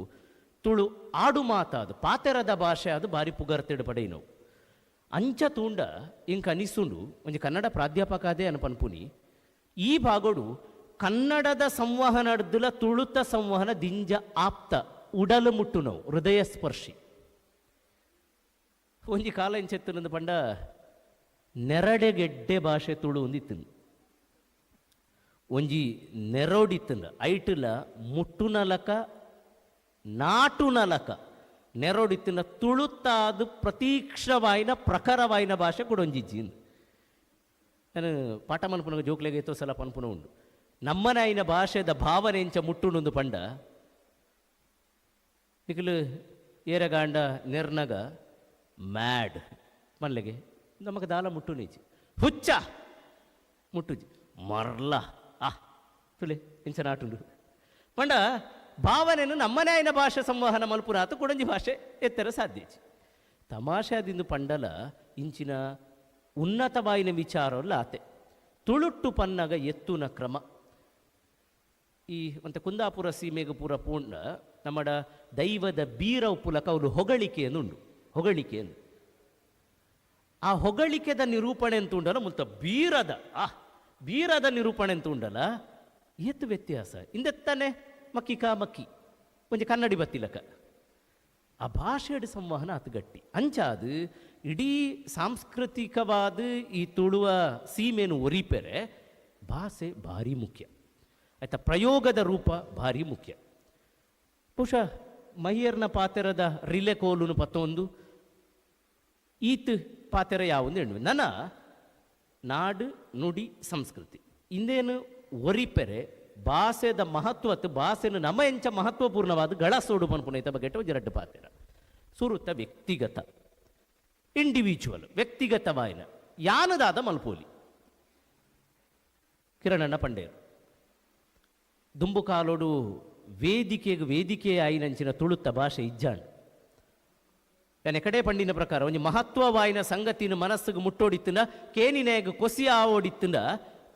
ತುಳು ಆಡು ಮಾತಾದು ಪಾತೆರದ ಭಾಷೆ ಅದು ಬಾರಿ ಪುಗರ್ತೆಡು ಪಡೆಯಿನವು ಅಂಚ ತೂಂಡ ಇಂಕ ಅನಿಸುಂಡು ಒಂಜಿ ಕನ್ನಡ ಪ್ರಾಧ್ಯಾಪಕ ಅದೇ ಅನ್ಪನ್ಪುನಿ ಈ ಭಾಗೋಡು ಕನ್ನಡದ ಸಂವಹನಡ್ದುಲ ತುಳುತ ಸಂವಹನ ದಿಂಜ ಆಪ್ತ ಉಡಲು ಮುಟ್ಟು ನೋವು ಹೃದಯ ಸ್ಪರ್ಶಿ ಒಂಜಿ ಕಾಲ ಎಂಚೆತ್ತನಂದು ಪಂಡ ನೆರಡೆಗೆಡ್ಡೆ ಭಾಷೆ ತುಳು ಒಂದಿತ್ತು ಒಂಜಿ ನೆರೋಡಿತ್ತಂದ ಐಟುಲ ಮುಟ್ಟುನಲಕ ನಾಟುನಲಕ ನೆರೋಡಿತ್ತಿನ ತುಳುತ್ತಾದು ಪ್ರತೀಕ್ಷವಾಯಿನ ಪ್ರಖರವಾಯಿನ ಭಾಷೆ ಕೂಡ ಒಂಜಿಜ್ಜಿ ನಾನು ಪಾಠ ಮನ್ಪುನ ಜೋಕ್ಲೆಗೆ ಎತ್ತೋ ಸಲ ಪನ್ಪುನ ಉಂಡು ನಮ್ಮನಾಯಿನ ಭಾಷೆದ ಭಾವನೆ ಎಂಚ ಮುಟ್ಟುನೊಂದು ಪಂಡ ನಿಖಲು ಏರಗಾಂಡ ನೆರ್ನಗ ಮ್ಯಾಡ್ ಮನ್ಲೆಗೆ ನಮಗೆ ದಾಲ ಮುಟ್ಟು ನೀಚಿ ಹುಚ್ಚ ಮುಟ್ಟುಜಿ ಮರ್ಲ ತುಲೆ ಇಂಚ ನಾಟುಂಡು ಪಂಡ ಭಾವನೆಯನ್ನು ನಮ್ಮನಾಯಿನ ಭಾಷೆ ಸಂವಹನ ಮಲ್ಪುನಾತು ಕೊಡಂಜಿ ಭಾಷೆ ಎತ್ತರ ಸಾಧ್ಯಚಿ ತಮಾಷೆ ಅದಿಂದು ಪಂಡಲ ಇಂಚಿನ ಉನ್ನತವಾಯಿನ ವಿಚಾರಲ್ಲ ಆತೆ ತುಳುಟ್ಟು ಪನ್ನಗ ಎತ್ತುನ ಕ್ರಮ ಈ ಮತ್ತೆ ಕುಂದಾಪುರ ಸೀಮೆಗೆ ಪೂರ ಪೂರ್ಣ ನಮ್ಮಡ ದೈವದ ಬೀರ ಉಪ್ಪುಲಕ ಅವಳು ಹೊಗಳಿಕೆಯನ್ನುಂಡು ಹೊಗಳಿಕೆಯನ್ನು ಆ ಹೊಗಳಿಕೆದ ನಿರೂಪಣೆ ಅಂತ ಉಂಡಲ್ಲ ಮುಲ್ತ ಬೀರದ ನಿರೂಪಣೆ ಅಂತ ಉಂಡಲ್ಲ ಎತ್ತು ವ್ಯತ್ಯಾಸ ಇಂದೆತ್ತಾನೆ ಮಕ್ಕಿ ಕಾ ಮಕ್ಕಿ ಕೊಂಚ ಕನ್ನಡಿ ಬತ್ತಿಲಕ ಆ ಭಾಷೆಯ ಸಂವಹನ ಅತು ಗಟ್ಟಿ ಅಂಚಾದು ಇಡೀ ಸಾಂಸ್ಕೃತಿಕವಾದ ಈ ತುಳುವ ಸೀಮೆನು ಒರಿಪೆರೆ ಭಾಷೆ ಭಾರಿ ಮುಖ್ಯ ಆಯ್ತಾ ಪ್ರಯೋಗದ ರೂಪ ಭಾರಿ ಮುಖ್ಯ ಬಹುಶಃ ಮಹಿಯರ್ನ ಪಾತೆರದ ರಿಲೆ ಕೋಲುನು ಪತ್ತೊಂದು ಈತ್ ಪಾತೆರ ಯಾವೊಂದು ಹೆಣ್ಣು ನನ್ನ ನಾಡು ನುಡಿ ಸಂಸ್ಕೃತಿ ಇಂದೇನು ಒರಿಪೆರೆ ಭಾಷೆದ ಮಹತ್ವತ್ತು ಭಾಷೆನು ನಮ್ಮ ಎಂಚ ಮಹತ್ವಪೂರ್ಣವಾದ ಗಳಸೋಡು ಪನ್ಪುನೈತ ಬಗೆಟ್ ಒಂಜಿ ಪಾತೆರ ಸುರುತ ವ್ಯಕ್ತಿಗತ ಇಂಡಿವಿಜುವಲ್ ವ್ಯಕ್ತಿಗತವಾಯಿನ ಯಾನದಾದ ಮಲ್ಪೋಲಿ ಕಿರಣಣ್ಣ ಪಂಡೇರು ದುಂಬು ಕಾಲೋಡು ವೇದಿಕೆ ಆಯಿನಂಚಿನ ತುಳುತ್ತ ಭಾಷೆ ಇಜ್ಜಾಂಡು ನಾನು ಕಡೆ ಪಂಡಿನ ಪ್ರಕಾರ ಒಂಜಿ ಮಹತ್ವವಾಯಿನ ಸಂಗತಿನ ಮನಸ್ಸಿಗೆ ಮುಟ್ಟೋಡಿತ್ತಿನ ಕೇನಿನೇಗ ಕೊಸಿ ಆವೋಡಿತ್ತಿನ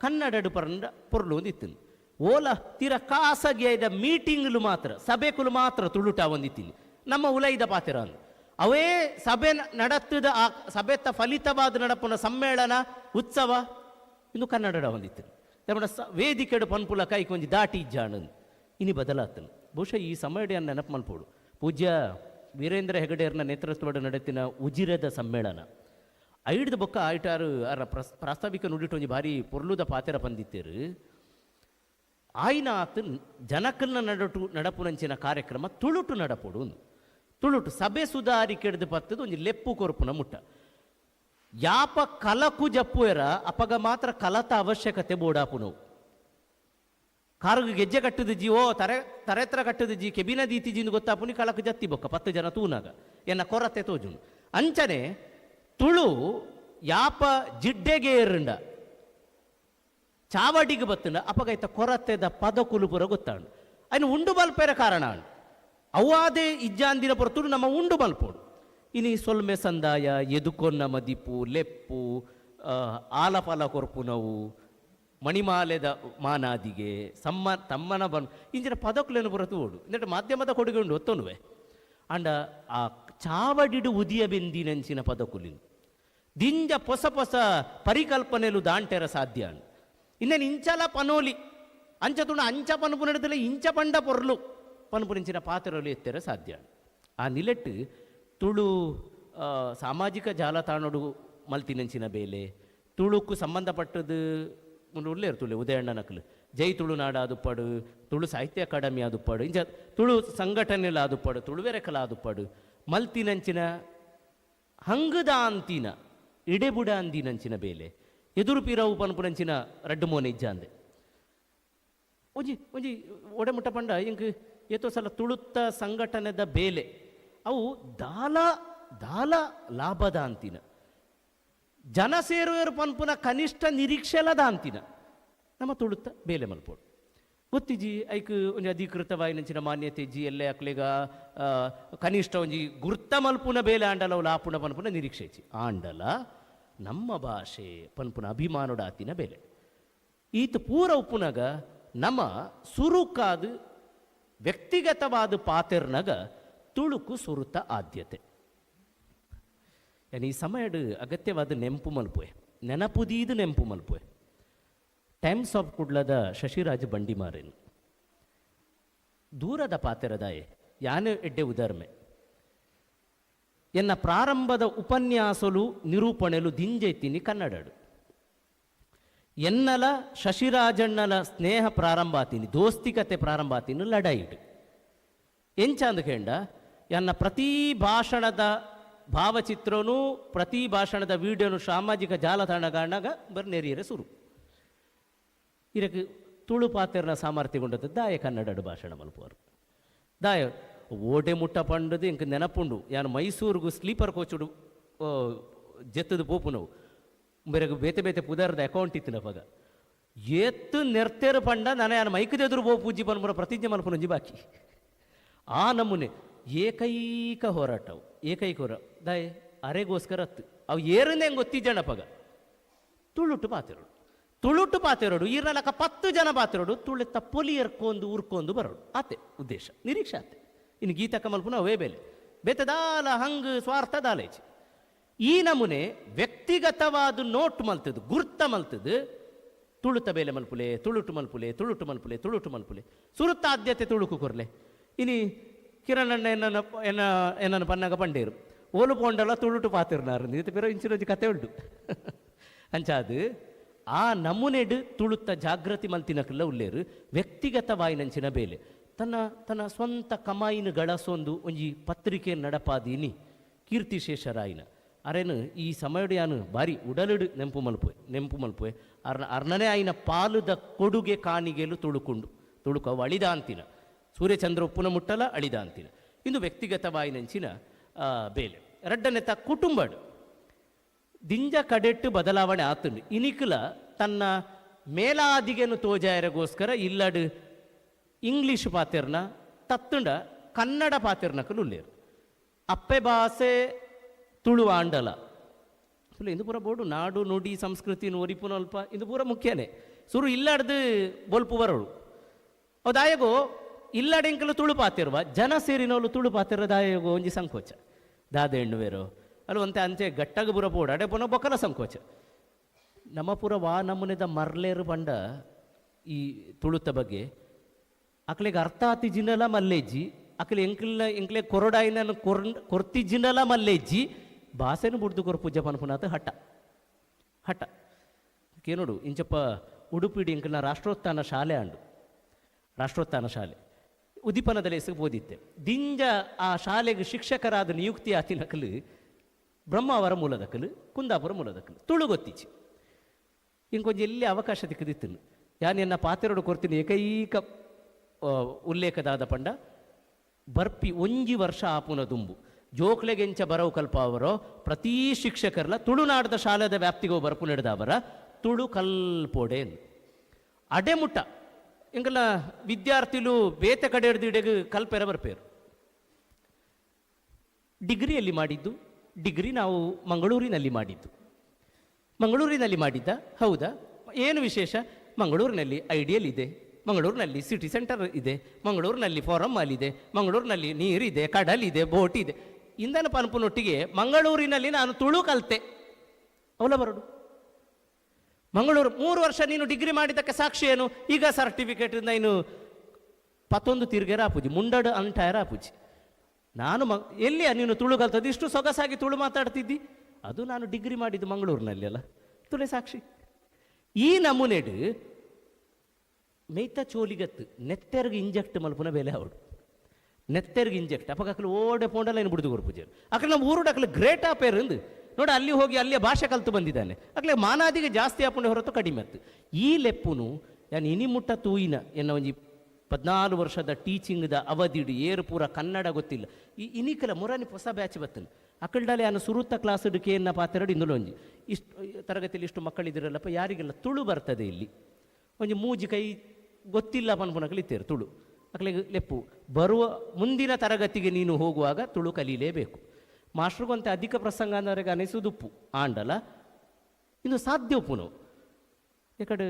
ಕನ್ನಡಡು ಪರಂಡ ಪೊರ್ಲು ಒಂದಿತ್ತಿನ ಓಲ ತೀರ ಖಾಸಗಿಯಾದ ಮೀಟಿಂಗ್ಲು ಮಾತ್ರ ಸಭೆಕುಲು ಮಾತ್ರ ತುಳುಟ ಒಂದಿತ್ತೀನಿ ನಮ್ಮ ಉಲೈದ ಪಾತೆರ ಅಂದು ಅವೇ ಸಭೆ ನಡತ್ತದ ಆ ಸಭೆತ ಫಲಿತವಾದ ನಡಪುನ ಸಮ್ಮೇಳನ ಉತ್ಸವ ಇನ್ನು ಕನ್ನಡ ಹೊಂದಿತ್ತು ನಮ್ಮ ವೇದಿಕೆಡು ಪನ್ಪುಲ ಕೈ ಕೊಂಚ ದಾಟಿ ಇಜ್ಜಾಣಂದು ಇನಿ ಬದಲಾತನು ಬಹುಶಃ ಈ ಸಮಯದ ನೆನಪು ಮಲ್ಪೋಡು ಪೂಜ್ಯ ವೀರೇಂದ್ರ ಹೆಗಡೆಯರ್ನ ನೇತೃತ್ವದ ನಡೆತಿನ ಉಜಿರದ ಸಮ್ಮೇಳನ ಐಡ್ದ ಬೊಕ್ಕ ಆಯ್ಟಾರು ಅರ ಪ್ರಾಸ್ತಾವಿಕ ನುಡಿಟ್ಟು ಒಂಜಿ ಭಾರಿ ಪೊರ್ಲುದ ಪಾತೆರ ಪಂದಿತ್ತೇರು ಆಯ್ನ ಆತು ಜನಕಲ್ನ ನಡಪುನಂಚಿನ ಕಾರ್ಯಕ್ರಮ ತುಳುಟು ನಡಪೋಡು ತುಳುಟು ಸಭೆ ಸುಧಾರಿಕೆಡ್ದು ಪತ್ತದು ಒಂಜಿ ಲೆಪ್ಪು ಕೊರ್ಪುನ ಮುಟ್ಟ ಯಾಪ ಕಲಕು ಜಪ್ಪುವೆರ ಅಪಗ ಮಾತ್ರ ಕಲತ ಅವಶ್ಯಕತೆ ಬೋಡಾಪುನವು ಕಾರುಗೆ ಗೆಜ್ಜೆ ಕಟ್ಟದ ಜಿ ಓ ತರೆತ್ರ ಕಟ್ಟದ ಜಿ ಕೆಬಿನ ದೀತಿ ಜಿಂದು ಗೊತ್ತಾಪುನಿ ಕಳಕು ಜತ್ತಿ ಬೊಕ್ಕ 10 ಜನ ತೂನಾಗ ಎನ್ನ ಕೊರತೆ ತೋಜುನು ಅಂಚನೆ ತುಳು ಯಾಪ ಜಿಡ್ಡೆಗೆ ಏರುಂಡ ಚಾವಡಿಗೆ ಬತ್ತಂಡ ಅಪಗೈತ ಕೊರತೆದ ಪದಕುಲು ಪುರ ಗೊತ್ತಾಂಡು ಅಯ್ನು ಉಂಡು ಬಲ್ಪೇರ ಕಾರಣ ಅಂಡು ಅವಾದೇ ಇಜ್ಜಾಂದಿನ ಪುರತುಡು ನಮ್ಮ ಉಂಡು ಮಲ್ಪೋಡು ಇನಿ ಸೊಲ್ಮೆ ಸಂದಾಯ ಎದುಕೊನ್ನ ಮದಿಪು ಲೆಪ್ಪು ಆಲಪಾಲ ಕೊರ್ಪುನವು ಮಣಿಮಾಲೆದ ಮಾನಾದಿಗೆ ತಮ್ಮನ ಇಂಚಿನ ಪದಕುಲೇನು ಪುರತು ಓಡು ಇಂದಟ ಮಾಧ್ಯಮದ ಕೊಡುಗೆ ಉಂಡು ಒತ್ತೊನುವೆ ಅಂಡ ಆ ಚಾವಡಿಡು ಉದಿಯ ಬೆಂದಿನಂಚಿನ ಪದಕುಲಿನು ದಿಂಜ ಹೊಸ ಹೊಸ ಪರಿಕಲ್ಪನೆಲು ದಾಂಟೆರ ಸಾಧ್ಯ ಅಂಡು ಇನ್ನೇನು ಇಂಚಲ ಪನೋಲಿ ಅಂಚ ತುಣ ಅಂಚ ಪನ್ಪು ನಡೆದಲ್ಲ ಇಂಚ ಪಂಡ ಪೊರ್ಲು ಪನ್ಪುನಿಂಚಿನ ಪಾತ್ರಲು ಎತ್ತೆರ ಸಾಧ್ಯ ಆ ನಿಲೆಟ್ಟು ತುಳು ಸಾಮಾಜಿಕ ಜಾಲತಾಣಡು ಮಲ್ತಿನಂಚಿನ ಬೇಲೆ ತುಳುಕು ಸಂಬಂಧಪಟ್ಟದು ಉಳ್ಳೇ ಇರ್ತುಳ್ಳೆ ಉದಯಣ್ಣ ನಕಲು ಜೈ ತುಳುನಾಡ ಆದುಪ್ಪಡು ತುಳು ಸಾಹಿತ್ಯ ಅಕಾಡೆಮಿ ಆದುಪ್ಪಡು ಇಂಚ ತುಳು ಸಂಘಟನೆಲ್ಲ ಆದುಪ್ಪಡು ತುಳುವೆರೆಕಲ ಆದುಪ್ಪಡು ಮಲ್ತಿನಂಚಿನ ಹಂಗದ ಅಂತಿನ ಇಡೆಬುಡ ಅಂದಿನಂಚಿನ ಬೇಲೆ ಎದುರು ಪೀರವು ಪನ್ಪುನಂಚಿನ ರಡ್ಡು ಮೋನೆ ಇಜ್ಜ ಅಂದೆ ಒಂಜಿ ಒಡೆ ಮುಟ್ಟ ಪಂಡ ಇಂಕ್ ಏತೋ ಸಲ ತುಳುತ್ತ ಸಂಘಟನೆದ ಬೇಲೆ ಅವು ದಾಲ ಲಾಭದ ಅಂತಿನ ಜನ ಸೇರುವರು ಪನ್ಪುನ ಕನಿಷ್ಠ ನಿರೀಕ್ಷೆಲದ ಅಂತಿನ ನಮ್ಮ ತುಳುತ್ತ ಬೇಲೆ ಮಲ್ಪೋಡು ಗೊತ್ತಿಜಿ ಐಕ್ ಒಂಜಿ ಅಧಿಕೃತವಾಯಿನಂಚಿನ ಮಾನ್ಯತೆ ಇಜ್ಜಿ ಎಲ್ಲೆ ಅಕ್ಲೆಗ ಕನಿಷ್ಠ ಒಂಜಿ ಗುರ್ತ ಮಲ್ಪುನ ಬೇಲೆ ಆಂಡಲ ಅವು ಲಾಪುನ ಪನ್ಪುನ ನಿರೀಕ್ಷೆ ಇಜ್ಜಿ ಆಂಡಲ ನಮ್ಮ ಭಾಷೆ ಪನ್ಪುನ ಅಭಿಮಾನೋಡ ಆತಿನ ಬೇಲೆ ಈತ ಪೂರ ಉಪ್ಪುನಗ ನಮ್ಮ ಸುರುಕಾದ ವ್ಯಕ್ತಿಗತವಾದ ಪಾತೆರ್ನಗ ತುಳುಕು ಸುರುತ ಆದ್ಯತೆ ಈ ಸಮಯಡು ಅಗತ್ಯವಾದ ನೆಂಪು ಮಲ್ಪುವೆ ನೆನಪುದೀದು ನೆಂಪು ಮಲ್ಪುವೆ ಟೈಮ್ಸ್ ಆಫ್ ಕುಡ್ಲದ ಶಶಿರಾಜ್ ಬಂಡಿಮಾರೇನು ದೂರದ ಪಾತೆರದಾಯೆ ಯಾನೆ ಎಡ್ಡೆ ಉದಾರ್ಮೆ ಎನ್ನ ಪ್ರಾರಂಭದ ಉಪನ್ಯಾಸಲು ನಿರೂಪಣೆಲು ದಿಂಜೆತ್ತಿನಿ ಕನ್ನಡಡು ಎನ್ನಲ ಶಶಿರಾಜಣ್ಣಲ ಸ್ನೇಹ ಪ್ರಾರಂಭ ಆತೀನಿ ದೋಸ್ತಿಕತೆ ಪ್ರಾರಂಭ ಆತೀನಿ ಲಡಾಯಿಡು ಎಂಚಂದು ಕೇಂಡ ಎನ್ನ ಪ್ರತಿ ಭಾಷಣದ ಭಾವಚಿತ್ರನೂ ಪ್ರತಿ ಭಾಷಣದ ವಿಡಿಯೋನು ಸಾಮಾಜಿಕ ಜಾಲತಾಣಗಳಾಗ ಬರ್ನೇರಿಯರೆ ಸುರು ಇದಕ್ಕೆ ತುಳು ಪಾತೆರ್ನ ಸಾಮರ್ಥ್ಯಗೊಂಡದ್ದು ದಾಯ ಕನ್ನಡ ಭಾಷಣ ಮಲ್ಪುವರು ದಾಯ ಓಟೆ ಮುಟ್ಟ ಪಂಡದು ಇಂಕ ನೆನಪುಂಡು ಯಾನು ಮೈಸೂರಿಗೂ ಸ್ಲೀಪರ್ ಕೋಚುಡು ಜೆತ್ತದು ಪೋಪು ನಾವು ಬೇರೆ ಬೇತೆ ಬೇತೆ ಪುದರ್ದ ಅಕೌಂಟ್ ಇತ್ತು ಪಗ ಎತ್ತು ನೆರ್ತೇರು ಪಂಡ ನಾನು ಯಾನು ಮೈಕದೆದುರು ಪೋ ಪೂಜಿ ಪನ್ಮುರ ಪ್ರತಿಜ್ಞೆ ಮಲ್ಪುನಂಜಿ ಬಾಕಿ ಆ ನಮೂನೆ ಏಕೈಕ ಹೋರಾಟವು ಏಕೈಕ ಹೋರಾಟ ದಾಯ ಅರೆಗೋಸ್ಕರ ಹತ್ತು ಅವು ಏರನ್ನೇ ಗೊತ್ತಿಜ್ಜಣ ಪಗ ತುಳುಟ್ಟು ಪಾತೆರೋಡು ಈರ್ನಲಕ 10 ಜನ ಪಾತೆರೋಡು ತುಳಿತ ಪೊಲಿ ಎರ್ಕೊಂಡು ಉರ್ಕೊಂಡು ಬರೋಡು ಆತೆ ಉದ್ದೇಶ ನಿರೀಕ್ಷೆ ಆತೆ ಇನ್ನು ಗೀತಕ ಮಲ್ಪುನ ಅವೇ ಬೇಲೆ ಬೆತ್ತದಾಲ ಹಂಗ್ ಸ್ವಾರ್ಥ ದಾಲೇಚಿ ಈ ನಮೂನೆ ವ್ಯಕ್ತಿಗತವಾದ ನೋಟ್ ಮಲ್ತದು ಗುರ್ತ ಮಲ್ತದು ತುಳುತ ಬೇಲೆ ಮಲ್ಪುಲೆ ತುಳುಟು ಮಲ್ಪುಲೆ ಸುರುತ್ತ ಆದ್ಯತೆ ತುಳುಕು ಕೊರ್ಲೆ ಇನಿ ಕಿರಣಣ್ಣ ಎನ್ನ ಪನ್ನಾಗ ಪಂಡೇರು ಓಲು ಪೋಂಡಲ್ಲ ತುಳುಟು ಪಾತಿರ್ನಾರು ಇದು ಬೇರೆ ಇಂಚಿನೊಂದು ಕತೆ ಉಂಟು ಅಂಚಾದು ಆ ನಮೂನೆಡು ತುಳುತ್ತ ಜಾಗೃತಿ ಮಲ್ತಿನಕಲ್ಲ ಉಳ್ಳೇರು ವ್ಯಕ್ತಿಗತವಾಯಿನಂಚಿನ ಬೇಲೆ ತನ್ನ ಸ್ವಂತ ಕಮಾಯಿನ ಗಳಸೊಂದು ಒಂಜಿ ಪತ್ರಿಕೆ ನಡಪಾದೀನಿ ಕೀರ್ತಿಶೇಷರಾಯಿನ ಅರೇನು ಈ ಸಮಯಡು ಯಾನು ಬಾರಿ ಉಡಲಡು ನೆಂಪು ಮಲ್ಪುವೆ ಅರ್ನನೇ ಆಯ್ನ ಪಾಲುದ ಕೊಡುಗೆ ಕಾಣಿಗೆಲು ತುಳುಕು ಅವು ಅಳಿದ ಅಂತಿನ ಸೂರ್ಯಚಂದ್ರ ಉಪ್ಪುನ ಮುಟ್ಟಲ ಅಳಿದ ಅಂತಿನ ಇಂದು ವ್ಯಕ್ತಿಗತವಾಯಿನಂಚಿನ ಬೇಲೆ ಎರಡನೆತ ಕುಟುಂಬಡು ದಿಂಜ ಕಡೆಟ್ಟು ಬದಲಾವಣೆ ಆತುಂಡು ಇನಿಕಲ ತನ್ನ ಮೇಲಾದಿಗೆನು ತೋಜಾಯರಗೋಸ್ಕರ ಇಲ್ಲಡು ಇಂಗ್ಲೀಷ್ ಪಾತೆರ್ನ ತತ್ತುಂಡ ಕನ್ನಡ ಪಾತೆರ್ನಕಲು ಉಳ್ಳೇರು ಅಪ್ಪೆ ಭಾಷೆ ತುಳು ಆಂಡಲ ಇಂದು ಪೂರ ಬೋಡು ನಾಡು ನುಡಿ ಸಂಸ್ಕೃತಿ ಒರಿಪುನ ಅಲ್ಪ ಇಂದು ಪೂರ ಮುಖ್ಯನೇ ಸುರು ಇಲ್ಲಾಡ್ದು ಬೊಲ್ಪು ಬರೋಳು ಅದಾಯಗೋ ಇಲ್ಲಡೆಂಕಲು ತುಳು ಪಾತಿರುವ ಜನ ಸೇರಿನವಳು ತುಳು ಪಾತಿರ ದಾಯಗೋ ಒಂಜಿ ಸಂಕೋಚ ದಾದ ಹೆಣ್ಣುವೇರೋ ಅಲ್ಲಿ ಒಂತೆ ಅಂಚೆ ಗಟ್ಟಾಗ ಪೂರ ಬೋಡ ಅಡೆ ಪುನಃ ಬೊಕ್ಕಲ ಸಂಕೋಚ ನಮ್ಮ ಪೂರ ವಾ ನಮೂನೆದ ಮರ್ಲೇರು ಬಂಡ ಈ ತುಳುತ ಬಗ್ಗೆ ಅಕ್ಲೆಗೆ ಅರ್ಥ ಆತಿಜಿನಲ ಮಲ್ಲೆಜ್ಜಿ ಅಕ್ಲೆ ಎಂಕ್ಲೆ ಕೊರಡಾಯಿನ ಕೊರ್ತಿಜಿನಲ ಮಲ್ಲೆಜ್ಜಿ ಭಾಷೆನು ಬುಡ್ದು ಕೊರ ಪೂಜೆ ಪನ್ಪುನಾಥ ಹಠ ಕೇನೋಡು ಇಂಚಪ್ಪ ಉಡುಪಿಡಿ ಎಂಕಲ್ನ ರಾಷ್ಟ್ರೋತ್ಥಾನ ಶಾಲೆ ಉದಿಪನದಲ್ಲಿ ಹೆಸರು ಓದಿತ್ತೆ ದಿಂಜ ಆ ಶಾಲೆಗೆ ಶಿಕ್ಷಕರಾದ ನಿಯುಕ್ತಿ ಆತಿನಕಲು ಬ್ರಹ್ಮಾವರ ಮೂಲದಕಲು ಕುಂದಾಪುರ ಮೂಲದಕಲು ತುಳು ಗೊತ್ತಿಚ್ಚಿ ಇಂಕೊಂಚ ಎಲ್ಲಿ ಅವಕಾಶ ತಿಕ್ಕದಿತ್ತು ಯಾನು ಎನ್ನ ಪಾತೆರೋಡು ಕೊರ್ತೀನಿ ಏಕೈಕ ಉಲ್ಲೇಖದಾದ ಪಂಡ ಬರ್ಪಿ ಒಂಜಿ ವರ್ಷ ಆಪುನ ದುಂಬು ಜೋಕ್ಲೆಗೆಂಚ ಬರವು ಕಲ್ಪ ಅವರೋ ಪ್ರತಿ ಶಿಕ್ಷಕರ್ಲ ತುಳುನಾಡದ ಶಾಲೆದ ವ್ಯಾಪ್ತಿಗೋ ಬರ್ಪು ನಡೆದವರ ತುಳು ಕಲ್ಪೋಡೇನು ಅಡೆಮುಟ್ಟ ಇಂಕಲ್ಲ ವಿದ್ಯಾರ್ಥಿಲು ಬೇತೆ ಕಡೆ ಹಿಡಿದು ಕಲ್ಪೆರ ಬರ್ಪೇರು ಡಿಗ್ರಿಯಲ್ಲಿ ಮಾಡಿದ್ದು ಡಿಗ್ರಿ ನಾವು ಮಂಗಳೂರಿನಲ್ಲಿ ಮಾಡಿದ್ದ ಹೌದಾ ಏನು ವಿಶೇಷ ಮಂಗಳೂರಿನಲ್ಲಿ ಐಡಿಯಲ್ ಇದೆ ಮಂಗಳೂರಿನಲ್ಲಿ ಸಿಟಿ ಸೆಂಟರ್ ಇದೆ ಮಂಗಳೂರಿನಲ್ಲಿ ಫಾರಮ್ ಮಾಲ್ ಇದೆ ಮಂಗಳೂರಿನಲ್ಲಿ ನೀರಿದೆ ಕಡಲಿದೆ ಬೋಟ್ ಇದೆ ಇಂದನ ಪನ್ಪುನೊಟ್ಟಿಗೆ ಮಂಗಳೂರಿನಲ್ಲಿ ನಾನು ತುಳು ಕಲ್ತೆ ಅವಲ ಬರಡು ಮಂಗಳೂರು 3 ವರ್ಷ ನೀನು ಡಿಗ್ರಿ ಮಾಡಿದ್ದಕ್ಕೆ ಸಾಕ್ಷಿ ಏನು ಈಗ ಸರ್ಟಿಫಿಕೇಟಿಂದ ಇನ್ನು 11 ತಿರ್ಗೇರ ಆಪುಜಿ ಮುಂಡಡು ಅಂಟಾಯರ ಆಪುಜಿ ನಾನು ಎಲ್ಲಿಯ ನೀನು ತುಳು ಕಲ್ತದ್ದು ಇಷ್ಟು ಸೊಗಸಾಗಿ ತುಳು ಮಾತಾಡ್ತಿದ್ದಿ ಅದು ನಾನು ಡಿಗ್ರಿ ಮಾಡಿದ್ದು ಮಂಗಳೂರಿನಲ್ಲಿ ಅಲ್ಲ ತುಳೆ ಸಾಕ್ಷಿ ಈ ನಮೂನೆಡು ಮೇಯ್ತ ಚೋಲಿಗತ್ತು ನೆತ್ತೆರ್ಗೆ ಇಂಜೆಕ್ಟ್ ಮಲ್ಪುನ ಬೆಲೆ ಅವಡು ನೆತ್ತೆರ್ಗೆ ಇಂಜೆಕ್ಟ್ ಅಪ್ಪಗಕ್ಕಲು ಓಡೆ ಪೋಂಡಲ್ಲ ಏನು ಬಿಡುದು ಕೊರ್ಪುಜೆ ಅಕ್ಕಲೆ ನಮ್ಮ ಊರುಡು ಅಕ್ಕಲೆ ಗ್ರೇಟ್ ಆಪೇರ್ ಅಂದು ನೋಡಿ ಅಲ್ಲಿ ಹೋಗಿ ಅಲ್ಲಿಯ ಭಾಷೆ ಕಲ್ತು ಬಂದಿದ್ದಾನೆ ಅಕ್ಕಲೆ ಮಾನಾದಿಗೆ ಜಾಸ್ತಿ ಆಪುಂಡೆ ಹೊರತು ಕಡಿಮೆ ಅತ್ತು ಈ ಲೆಪ್ಪುನು ಯಾನು ಇನಿಮುಟ್ಟ ತೂಯಿನ ಎನ್ನ ಒಂಜಿ 14 ವರ್ಷದ ಟೀಚಿಂಗ್ದ ಅವಧಿಡು ಏರು ಪೂರ ಕನ್ನಡ ಗೊತ್ತಿಲ್ಲ ಈ ಇನಿಕಲ ಮುರಾನಿ ಹೊಸ ಬ್ಯಾಚ್ ಬತ್ತನು ಅಕ್ಕಲ್ಡಾಲೆ ನಾನು ಸುರುತ್ತ ಕ್ಲಾಸ್ ಕೆ ಎನ್ನ ಪಾತೆರಡು ಇಂದಲೂ ಒಂಜಿ ಇಷ್ಟು ತರಗತಿಯಲ್ಲಿ ಇಷ್ಟು ಮಕ್ಕಳಿದಿರಲ್ಲಪ್ಪ ಯಾರಿಗೆಲ್ಲ ತುಳು ಬರ್ತದೆ ಇಲ್ಲಿ ಒಂಜಿ ಮೂಜಿ ಕೈ ಗೊತ್ತಿಲ್ಲ ಪನ್ಪುನಕಲಿತ್ತೇರು ತುಳು ಅಕ್ಕಲಿಗೆ ಲೆಪ್ಪು ಬರುವ ಮುಂದಿನ ತರಗತಿಗೆ ನೀನು ಹೋಗುವಾಗ ತುಳು ಕಲೀಲೇಬೇಕು ಮಾಸ್ಟ್ರಿಗಂತೆ ಅಧಿಕ ಪ್ರಸಂಗ ಅಂದವರೆಗೆ ಅನಿಸುದುಪ್ಪು ಆಂಡಲ ಇನ್ನು ಸಾಧ್ಯ ಉಪ್ಪುನು ಈ ಕಡೆ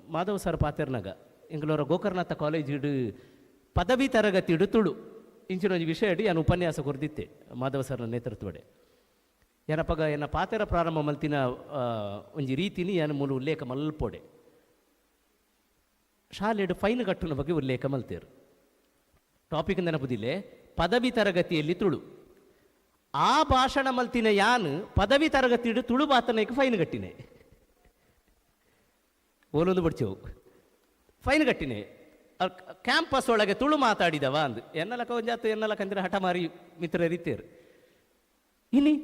ಮಾಧವ್ ಸರ್ ಪಾತೆರ್ನಾಗ ಎಂಗಳವರ ಗೋಕರ್ನಾಥ ಕಾಲೇಜ್ ಇಡು ಪದವಿ ತರಗತಿ ಇಡು ತುಳು ಇಂಚಿನೊಂದು ವಿಷಯ ಇಡಿ ನಾನು ಉಪನ್ಯಾಸ ಕೊರ್ದಿತ್ತೆ ಮಾಧವ ಸರ್ನ ನೇತೃತ್ವಡೆ ಏನಪ್ಪಗ ಎನ್ನ ಪಾತೆರ ಪ್ರಾರಂಭ ಮಲ್ತಿನ ಒಂಜಿ ರೀತಿನಿ ಏನು ಮೂಲ ಉಲ್ಲೇಖ ಮಲ್ಪೊಡೆ ಶಾಲೆಡು ಫೈನ್ ಕಟ್ಟುನ ಬಗ್ಗೆ ಉಲ್ಲೇಖ ಮಲ್ತೇರು. ಟಾಪಿಕ್ ನೆನಪುದಿಲ್ಲ, ಪದವಿ ತರಗತಿಯಲ್ಲಿ ತುಳು. ಆ ಭಾಷಣ ಮಲ್ತಿನ ಯಾನು ಪದವಿ ತರಗತಿ ತುಳು ಬಾತನಕ್ಕೆ ಫೈನ್ ಕಟ್ಟಿನೆ. ಓಲೊಂದು ಬಡ್ಚವು ಫೈನ್ ಕಟ್ಟಿನೆ. ಕ್ಯಾಂಪಸ್ ಒಳಗೆ ತುಳು ಮಾತಾಡಿದವ ಅಂದು ಎನ್ನಲಕ ಒಂಜಾತು ಎನ್ನಲಕಂದ್ರೆ ಹಠ ಮಾರಿ ಮಿತ್ರ ರೀತಿಯರು. ಇನಿ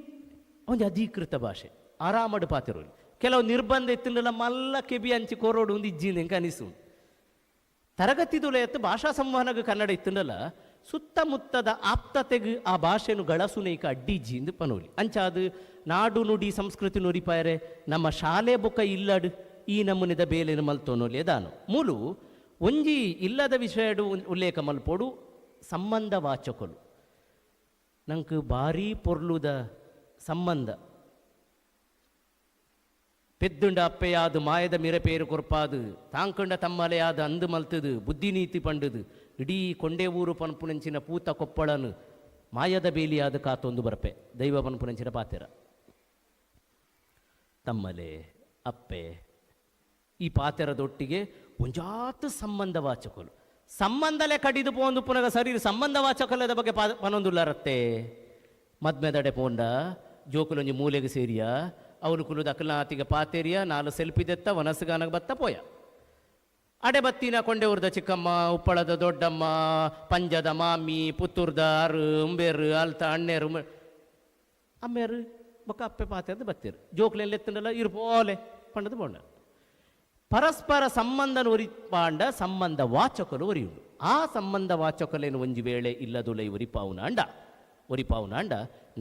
ಒಂದು ಅಧಿಕೃತ ಭಾಷೆ ಆರಾಮಡು ಪಾತಿರು. ಕೆಲವು ನಿರ್ಬಂಧ ಎತ್ತಿನಲ್ಲ ಮಲ್ಲ ಕೆಬಿ ಹಂಚಿ ಕೋರೋಡು ಒಂದು ಇಜ್ಜಿಂದ ಹೆಂಗೆ ಅನಿಸು. ತರಗತಿದುಲ ಎತ್ತು ಭಾಷಾ ಸಂವಹನಗ ಕನ್ನಡ ಇತ್ತಂಡಲ್ಲ ಸುತ್ತಮುತ್ತದ ಆಪ್ತತೆಗೆ ಆ ಭಾಷೆನು ಗಳಸುನೇಕ ಅಡ್ಡಿಜ್ಜಿ ಎಂದು ಪನೋಲಿ. ಅಂಚಾದು ನಾಡು ನುಡಿ ಸಂಸ್ಕೃತಿ ನುರಿಪಾಯರೆ ನಮ್ಮ ಶಾಲೆ ಬೊಕ್ಕ ಇಲ್ಲಡು ಈ ನಮೂನೆದ ಬೇಲೆನು ಮಲ್ತೋನೋಲಿ ಅದಾನು. ಮೂಲು ಒಂಜಿ ಇಲ್ಲದ ವಿಷಯಡು ಉಲ್ಲೇಖ ಮಲ್ಪೋಡು ಸಂಬಂಧ ವಾಚಕಲು. ನಂಗೆ ಭಾರಿ ಪೊರ್ಲುದ ಸಂಬಂಧ ಪೆದ್ದುಂಡ ಅಪ್ಪೆಯಾದು ಮಾಯದ ಮಿರಪೇರು ಕೊರ್ಪಾದು ತಾಂಕಂಡ ತಮ್ಮಲೆಯಾದ ಅಂದು ಮಲ್ತದು ಬುದ್ಧಿ ನೀತಿ ಪಂಡದು ಇಡೀ ಕೊಂಡೆ ಊರು ಪನ್ಪುನಂಚಿನ ಪೂತ ಕೊಪ್ಪಳನು ಮಾಯದ ಬೇಲಿಯಾದ ಕಾತೊಂದು ಬರಪೆ ದೈವ ಪನ್ಪುನಂಚಿನ ಪಾತೆರ ತಮ್ಮಲೆ ಅಪ್ಪೆ ಈ ಪಾತೆರದೊಟ್ಟಿಗೆ ಒಂಜಾತು ಸಂಬಂಧ ವಾಚಕಲು. ಸಂಬಂಧಲೆ ಕಡಿದು ಪೋಂದು ಪುನಗ ಸರಿ ಸಂಬಂಧ ವಾಚಕಲದ ಬಗ್ಗೆ ಪನೊಂದುಲ್ಲರತ್ತೆ. ಮದ್ಮೆದಡೆ ಪೋಂಡ ಜೋಕುಲೊಂಜಿ ಮೂಲೆಗೆ ಸೇರಿಯ ಅವನು ಕುಲು ದಕ್ಕಲಾತಿಗೆ ಪಾತೇರಿಯ ನಾಲು ಸೆಲ್ಪಿದೆತ್ತ ವನಸ್ಗಾನಗೆ ಬತ್ತ ಪೋಯ. ಅಡೆ ಬತ್ತಿನ ಕೊಂಡೆಊರ್ದ ಚಿಕ್ಕಮ್ಮ, ಉಪ್ಪಳದ ದೊಡ್ಡಮ್ಮ, ಪಂಜದ ಮಾಮಿ, ಪುತ್ತೂರ್ದ ಅರು ಉಂಬೇರು ಅಲ್ತ ಅಣ್ಣೇರು ಅಮ್ಮೇರು ಬೊಕ್ಕ ಅಪ್ಪೆ ಪಾತೆರ್ದು ಬತ್ತೀರು. ಜೋಕ್ಲೆಲ್ಲ ಎತ್ತಂಡಲ್ಲ ಇರ್ಪೋಲೆ ಪಂಡದು ಪೋಂಡ. ಪರಸ್ಪರ ಸಂಬಂಧ ಒರಿಪಾಂಡ ಸಂಬಂಧ ವಾಚಕಲು ಒರಿಯುಂಡು. ಆ ಸಂಬಂಧ ವಾಚಕಲೇನು ಒಂಜಿ ವೇಳೆ ಇಲ್ಲದುಲೈ ಒರಿಪಾವುನ ಅಂಡ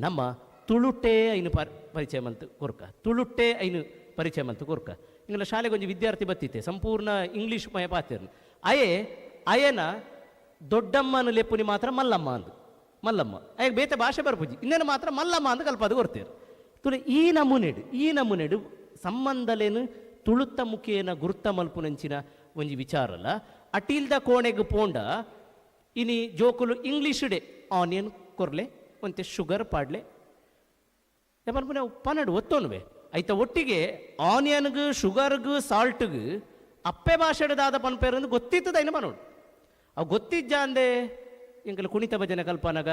ನಮ್ಮ ತುಳುಟೆ ಐನು ಪರಿಚಯ ಮಂತು ಕೊರ್ಕ. ತುಳುಟೆ ಐನು ಪರಿಚಯ ಮಂತು ಕೊರ್ಕ. ಇಂಗಲ ಶಾಲೆಗೆ ಒಂಜಿ ವಿದ್ಯಾರ್ಥಿ ಬತ್ತಿತ್ತೆ ಸಂಪೂರ್ಣ ಇಂಗ್ಲೀಷ್ ಮಯ ಪಾತಿರ್ನು. ಅಯನ ದೊಡ್ಡಮ್ಮನ ಲೆಪ್ಪುನಿ ಮಾತ್ರ ಮಲ್ಲಮ್ಮ ಅಂದು ಮಲ್ಲಮ್ಮ ಅಯ್ಯ ಬೇತೆ ಭಾಷೆ ಬರ್ಪುಜಿ ಇನ್ನೇನು ಮಾತ್ರ ಮಲ್ಲಮ್ಮ ಅಂದು ಕಲ್ಪದು ಕೊಡ್ತೇರು. ತುಳು ಈ ನಮೂನೆಡು ಸಂಬಂಧಲೇನು ತುಳುತ್ತ ಮುಖೇನ ಗುರುತ ಮಲ್ಪುನಂಚಿನ ಒಂಜಿ ವಿಚಾರಲ್ಲ. ಅಟೀಲ್ದ ಕೋಣೆಗೆ ಪೋಂಡ ಇನಿ ಜೋಕುಲು ಇಂಗ್ಲೀಷ್ ಡೇ ಆನಿಯನ್ ಕೊರ್ಲೆ ಒಂತೆ ಶುಗರ್ ಪಾಡ್ಲೆ ಮಲ್ಪುನ ಪನ್ನಡು ಒತ್ತೋನುವೆ ಐತ ಒಟ್ಟಿಗೆ ಆನಿಯನ್ಗೂ ಶುಗರ್ಗೂ ಸಾಲ್ಟ್ಗೂ ಅಪ್ಪೆ ಭಾಷೆಡದಾದ ಪನ್ಪೇರಂದು ಗೊತ್ತಿತ್ತದ ಐನು ಪನೋಡು. ಅವು ಗೊತ್ತಿಜ್ಜ ಅಂದೆ ಎಂಕಲು ಕುಣಿತ ಭಜನೆ ಕಲ್ಪನಾಗ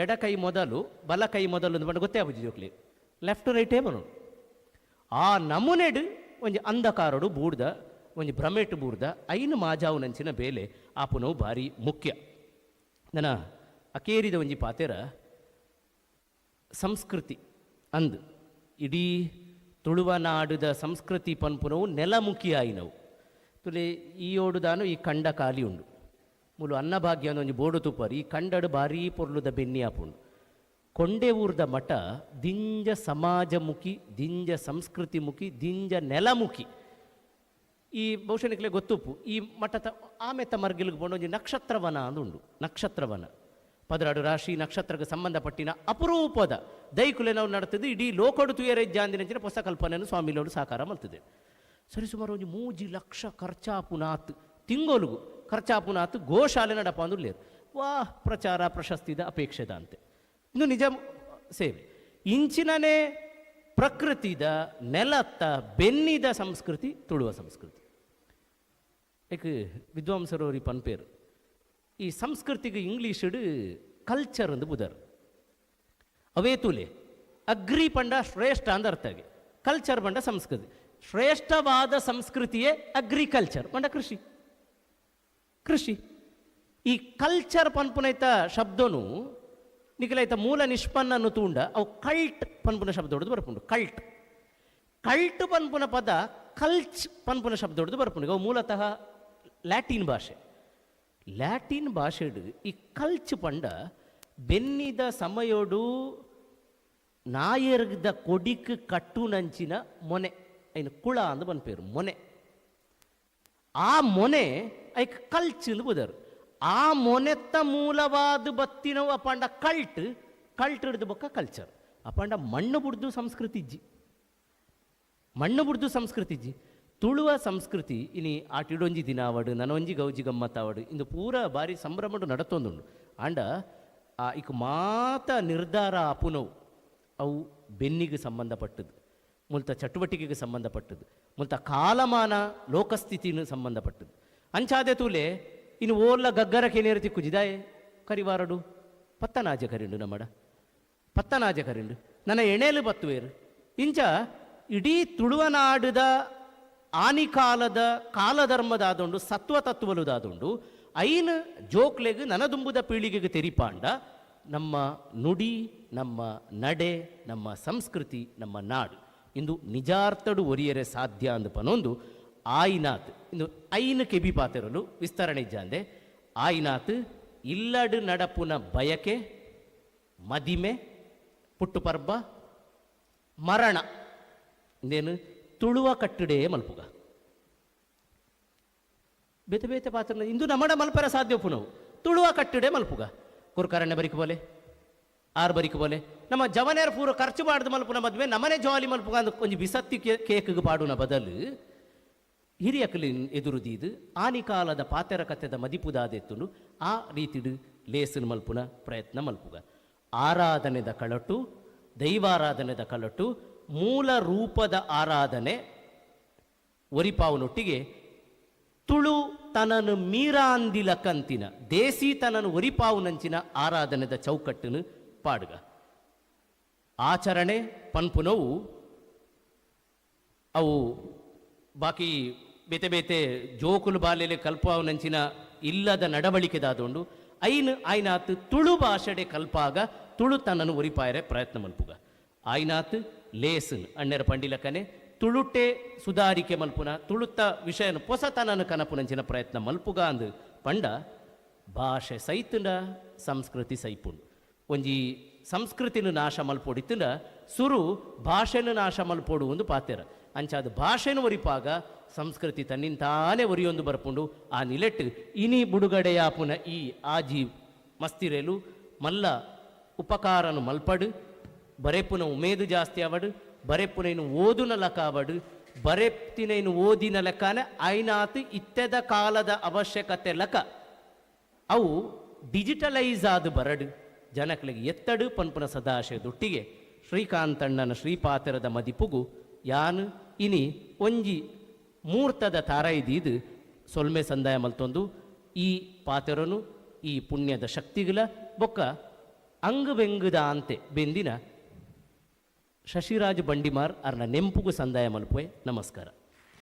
ಎಡ ಕೈ ಮೊದಲು ಬಲ ಕೈ ಮೊದಲು ಅಂತ ಪಂಡ ಗೊತ್ತೇ ಆಗುಜಿ ಜೋಕ್ಲಿ ಲೆಫ್ಟ್ ರೈಟೇ ಪನೋಡು. ಆ ನಮೂನೆಡು ಒಂಜಿ ಅಂಧಕಾರಡು ಬೂಡ್ದ ಒಂಜಿ ಭ್ರಮೆಟ್ ಬೂರ್ದ ಐನು ಮಾಜಾವು ನಂಚಿನ ಬೇಲೆ ಆಪುನವು ಭಾರಿ ಮುಖ್ಯ. ನನ್ನ ಅಕೇರಿದ ಒಂಜಿ ಪಾತೆರ ಸಂಸ್ಕೃತಿ ಅಂದು ಇಡೀ ತುಳುವ ನಾಡುದ ಸಂಸ್ಕೃತಿ ಪನ್ಪುನವು ನೆಲಮುಖಿ ಆಯಿನವು. ತುಲೆ ಈ ಓಡುದಾನು ಈ ಕಂಡ ಖಾಲಿ ಉಂಡು ಮೂಲು ಅನ್ನಭಾಗ್ಯ ಅನ್ನೋ ಒಂಜಿ ಬೋಡು ತುಪ್ಪರು ಈ ಕಂಡಡು ಭಾರೀ ಪೊರ್ಲುದ ಬೆನ್ನಿ ಆಪುಂಡು. ಕೊಂಡೆ ಊರ್ದ ಮಠ ದಿಂಜ ಸಮಾಜಮುಖಿ, ದಿಂಜ ಸಂಸ್ಕೃತಿ ಮುಖಿ, ದಿಂಜ ನೆಲಮುಖಿ. ಈ ಬಹುಶಃ ಗೊತ್ತುಪ್ಪು ಈ ಮಠದ ಆಮೆತ್ತ ಮರ್ಗಿಲ್ಗೆ ಕೊಂಡು ಒಂಜಿ ನಕ್ಷತ್ರವನ ಅಂದುಂಡು. ನಕ್ಷತ್ರವನ ಪದರಾಡು ರಾಶಿ ನಕ್ಷತ್ರಕ್ಕೆ ಸಂಬಂಧಪಟ್ಟಿನ ಅಪರೂಪದ ದೈಕುಲೆ ನಾವು ನಡ್ತದೆ. ಇಡೀ ಲೋಕಡು ತುಯರೆಜ್ಜ ಅಂದಿನ ಹೊಸ ಕಲ್ಪನೆಯನ್ನು ಸ್ವಾಮಿಲೋಡು ಸಾಕಾರ ಮಾಡ್ತದೆ. ಸರಿಸುಮಾರು ಒಂದು 3 ಲಕ್ಷ ಖರ್ಚಾಪುನಾತ್ ತಿಂಗೋಲುಗು ಖರ್ಚಾಪುನಾತ್ ಗೋಶಾಲೆ ನಡಪ ಅಂದುಲ್ಲೇರು. ಪ್ರಚಾರ ಪ್ರಶಸ್ತಿದ ಅಪೇಕ್ಷೆದ ಅಂತೆ. ಇನ್ನು ನಿಜ ಸೇವೆ ಇಂಚಿನನೇ ಪ್ರಕೃತಿದ ನೆಲತ್ತ ಬೆನ್ನಿದ ಸಂಸ್ಕೃತಿ ತುಳುವ ಸಂಸ್ಕೃತಿ. ಏಕೆ ವಿದ್ವಾಂಸರವ್ರಿ ಪನ್ಪೇರು ಈ ಸಂಸ್ಕೃತಿಗೆ ಇಂಗ್ಲೀಷಡು ಕಲ್ಚರ್ ಅಂದು ಬುದರ್ ಅವೇ ತುಲೆ ಅಗ್ರಿ ಪಂಡ ಶ್ರೇಷ್ಠ ಅಂದ ಅರ್ಥಗೆ ಕಲ್ಚರ್ ಬಂಡ ಸಂಸ್ಕೃತಿ. ಶ್ರೇಷ್ಠವಾದ ಸಂಸ್ಕೃತಿಯೇ ಅಗ್ರಿಕಲ್ಚರ್ ಬಂಡ ಕೃಷಿ. ಈ ಕಲ್ಚರ್ ಪನ್ಪುನೈತ ಶಬ್ದನು ನಿಖಲೈತ ಮೂಲ ನಿಷ್ಪನ್ನನ್ನು ತೂಂಡ ಅವು ಕಲ್ಟ್ ಪನ್ಪುನ ಶಬ್ದ ಹೊಡೆದು ಬರ್ಪುಂಡು. ಕಲ್ಟ್ ಪನ್ಪುನ ಪದ ಕಲ್ಚ್ ಪನ್ಪುನ ಶಬ್ದ ಹೊಡೆದು ಬರ್ಪುಂಡು. ಅವು ಮೂಲತಃ ಲ್ಯಾಟಿನ್ ಭಾಷೆಡು ಈ ಕಲ್ಚ್ ಪಂಡ ಬೆನ್ನಿದ ಸಮಯೋಡು ನಾಯರ್ಗದ ಕೊಡಿಕ್ ಕಟ್ಟು ನಂಚಿನ ಮೊನೆ ಐನು ಕುಳ ಅಂದು ಪನ್ಪೇರು ಮೊನೆ. ಆ ಮೊನೆ ಐಕ್ ಕಲ್ಚ್ ಅಂದು ಬುದರು. ಆ ಮೊನೆತ್ತ ಮೂಲವಾದ ಬತ್ತಿನವು ಅಪಂಡ ಕಲ್ಟ್ ಹಿಡಿದು ಬೊಕ್ಕ ಕಲ್ಚರ್ ಅಪಂಡ ಮಣ್ಣು ಬುಡ್ದು ಸಂಸ್ಕೃತಿ ಇಜ್ಜಿ ತುಳುವ ಸಂಸ್ಕೃತಿ ಇನಿ ಆಟಿಡೊಂಜಿ ದಿನ ಆವಡು ನನೊಂಜಿ ಗೌಜಿ ಗಮ್ಮತ್ತಾವಡು ಇಂದು ಪೂರ ಬಾರಿ ಸಂಭ್ರಮಡು ನಡತೊಂದುಂಡು. ಆಂಡ ಇಕ್ ಮಾತ ನಿರ್ಧಾರ ಆಪುನವು ಅವು ಬೆನ್ನಿಗೆ ಸಂಬಂಧಪಟ್ಟದ್ದು, ಮುಲ್ತ ಚಟುವಟಿಕೆಗೆ ಸಂಬಂಧಪಟ್ಟದ್ದು, ಮುಲ್ತ ಕಾಲಮಾನ ಲೋಕಸ್ಥಿತಿನೂ ಸಂಬಂಧಪಟ್ಟದ್ದು. ಅಂಚಾದೆ ತೂಲೆ ಇನ್ನು ಓಲ್ಲ ಗಗ್ಗರ ಕೆನೇರು ತಿಕ್ಕುಜಿದಾಯೆ ಕರಿವಾರಡು ಪತ್ತನಾಜ ಕರಿಂಡು ನಮ್ಮಡ ಪತ್ತನಾಜ ಕರಿಂಡು ನನ್ನ ಎಣೆಲು ಬತ್ತುವೇರು ಇಂಚ ಇಡೀ ತುಳುವನಾಡದ ಆನಿಕಾಲದ ಕಾಲಧರ್ಮದಾದೊಂಡು ಸತ್ವ ತತ್ವಲುದಾದೊಂಡು ಐನು ಜೋಕ್ಲೆಗ್ ನನದುಂಬುದ ಪೀಳಿಗೆಗೆ ತೆರಿಪಾಂಡ ನಮ್ಮ ನುಡಿ ನಮ್ಮ ನಡೆ ನಮ್ಮ ಸಂಸ್ಕೃತಿ ನಮ್ಮ ನಾಡು ಇಂದು ನಿಜಾರ್ಥಡು ಒರಿಯರೆ ಸಾಧ್ಯ ಅಂದು ಪನೊಂದು ಆಯ್ನಾತ್ ಇಂದು ಐನು ಕೆಬಿ ಪಾತೆರಲು ವಿಸ್ತರಣೆ ಇಜ್ಜಾಂದೆ ಆಯ್ನಾತ್ ಇಲ್ಲಡು ನಡಪುನ ಬಯಕೆ ಮದಿಮೆ ಪುಟ್ಟುಪರ್ಬ ಮರಣ ಇಂದೇನು ತುಳುವ ಕಟ್ಟುಡೇ ಮಲ್ಪುಗ ಬೇತೆ ಬೇತೆ ಪಾತ್ರ ಇಂದು ನಮ್ಮಡ ಮಲ್ಪರ ಸಾಧ್ಯ ಪುನವು ತುಳುವ ಕಟ್ಟುಡೆ ಮಲ್ಪುಗ ಕುರ್ಕರಣ್ಯ ಬರಿಕು ಬೋಲೆ ಆರು ಬರಿಕು ಬೋಲೆ ನಮ್ಮ ಜವನೇರ ಪೂರ ಖರ್ಚು ಮಾಡಿದ ಮಲ್ಪುನ ಮದ್ವೆ ನಮ್ಮನೆ ಜವಾಲಿ ಮಲ್ಪುಗ ಅಂದ ಕೊಂಚ ಬಿಸತ್ತಿ ಕೇಕ್ಗೆ ಪಾಡುನ ಬದಲು ಹಿರಿಯಕಲಿ ಎದುರುದೀದು ಆನಿಕಾಲದ ಪಾತೆರ ಕಥೆದ ಮದಿಪುದಾದೆತ್ತುಂಡು ಆ ರೀತಿಡು ಲೇಸನ್ ಮಲ್ಪುನ ಪ್ರಯತ್ನ ಮಲ್ಪುಗ ಆರಾಧನೆದ ಕಳಟು ದೈವಾರಾಧನೆದ ಕಳಟು ಮೂಲ ರೂಪದ ಆರಾಧನೆ ಒರಿಪಾವುನೊಟ್ಟಿಗೆ ತುಳು ತನನು ಮೀರಾಂದಿಲ ಕಂತಿನ ದೇಸಿ ತನನು ಒರಿಪಾವುನಂಚಿನ ಆರಾಧನೆದ ಚೌಕಟ್ಟನ್ನು ಪಾಡುಗ ಆಚರಣೆ ಪನ್ಪುನವು ಅವು ಬಾಕಿ ಬೇತೆ ಬೇತೆ ಜೋಕುಲು ಬಾಲೆಲೆ ಕಲ್ಪಾವುನಂಚಿನ ಇಲ್ಲದ ನಡವಳಿಕೆದಾದೊಂಡು ಐನು ಆಯ್ನಾತ್ ತುಳು ಭಾಷೆಡೆ ಕಲ್ಪಾಗ ತುಳು ತನ್ನನ್ನು ಒರಿಪಾಯರೆ ಪ್ರಯತ್ನ ಮಲ್ಪುಗ ಆಯ್ನಾತ್ ಲೇಸನ್ ಅಣ್ಣೆರ ಪಂಡಿಲಕನೆ ತುಳುಟೆ ಸುಧಾರಿಕೆ ಮಲ್ಪುನ ತುಳುತ್ತ ವಿಷಯನ ಹೊಸತನನ ಕನಪುನಂಚಿನ ಪ್ರಯತ್ನ ಮಲ್ಪುಗ ಅಂದು ಪಂಡ ಭಾಷೆ ಸೈತುಂಡ ಸಂಸ್ಕೃತಿ ಸೈಪುಂಡು ಒಂಜಿ ಸಂಸ್ಕೃತಿನ ನಾಶ ಮಲ್ಪೊಡಿತುಂಡ ಸುರು ಭಾಷೆನ ನಾಶ ಮಲ್ಪೋಡು ಒಂದು ಪಾತೆರ ಅಂಚಾದ ಭಾಷೆನ ಒರಿಪಾಗ ಸಂಸ್ಕೃತಿ ತನ್ನಿಂತಾನೇ ಒರಿಯೊಂದು ಬರ್ಪುಂಡು ಆ ನಿಲೆಟ್ ಇನಿ ಬುಡುಗಡೆಯಾಪುನ ಈ ಆಜಿ ಮಸ್ತಿರೆಲು ಮಲ್ಲ ಉಪಕಾರನು ಮಲ್ಪಡು ಬರೆಪುನ ಉಮೇದು ಜಾಸ್ತಿ ಅವಡು ಬರೆಪುನೈನು ಓದುನ ಲಕ ಅವಡು ಬರೆಪ್ತಿನೈನು ಓದಿನ ಲೆಕ್ಕನೆ ಐನಾತ್ ಇತ್ತೆದ ಕಾಲದ ಅವಶ್ಯಕತೆ ಲಕ ಅವು ಡಿಜಿಟಲೈಸ್ ಆದ ಬರಡು ಜನಕ್ಲಿಗೆ ಎತ್ತಡು ಪನ್ಪುನ ಸದಾಶಯದೊಟ್ಟಿಗೆ ಶ್ರೀಕಾಂತಣ್ಣನ ಶ್ರೀಪಾತೆರದ ಮದಿಪುಗು ಯಾನು ಇನಿ ಒಂಜಿ ಮೂರ್ತದ ತಾರೈದೀದು ಸೊಲ್ಮೆ ಸಂದಾಯ ಮಲ್ತೊಂದು ಈ ಪಾತೆರನು ಈ ಪುಣ್ಯದ ಶಕ್ತಿಗಳ ಬೊಕ್ಕ ಅಂಗವೆಂಗದ ಅಂತೆ ಬೆಂದಿನ ಶಶಿರಾಜ್ ಬಂಡಿಮಾರ್ ಅರ್ನ ನೆಂಪುಗು ಸಂದಾಯ ಮಲ್ಪುವೆ ನಮಸ್ಕಾರ.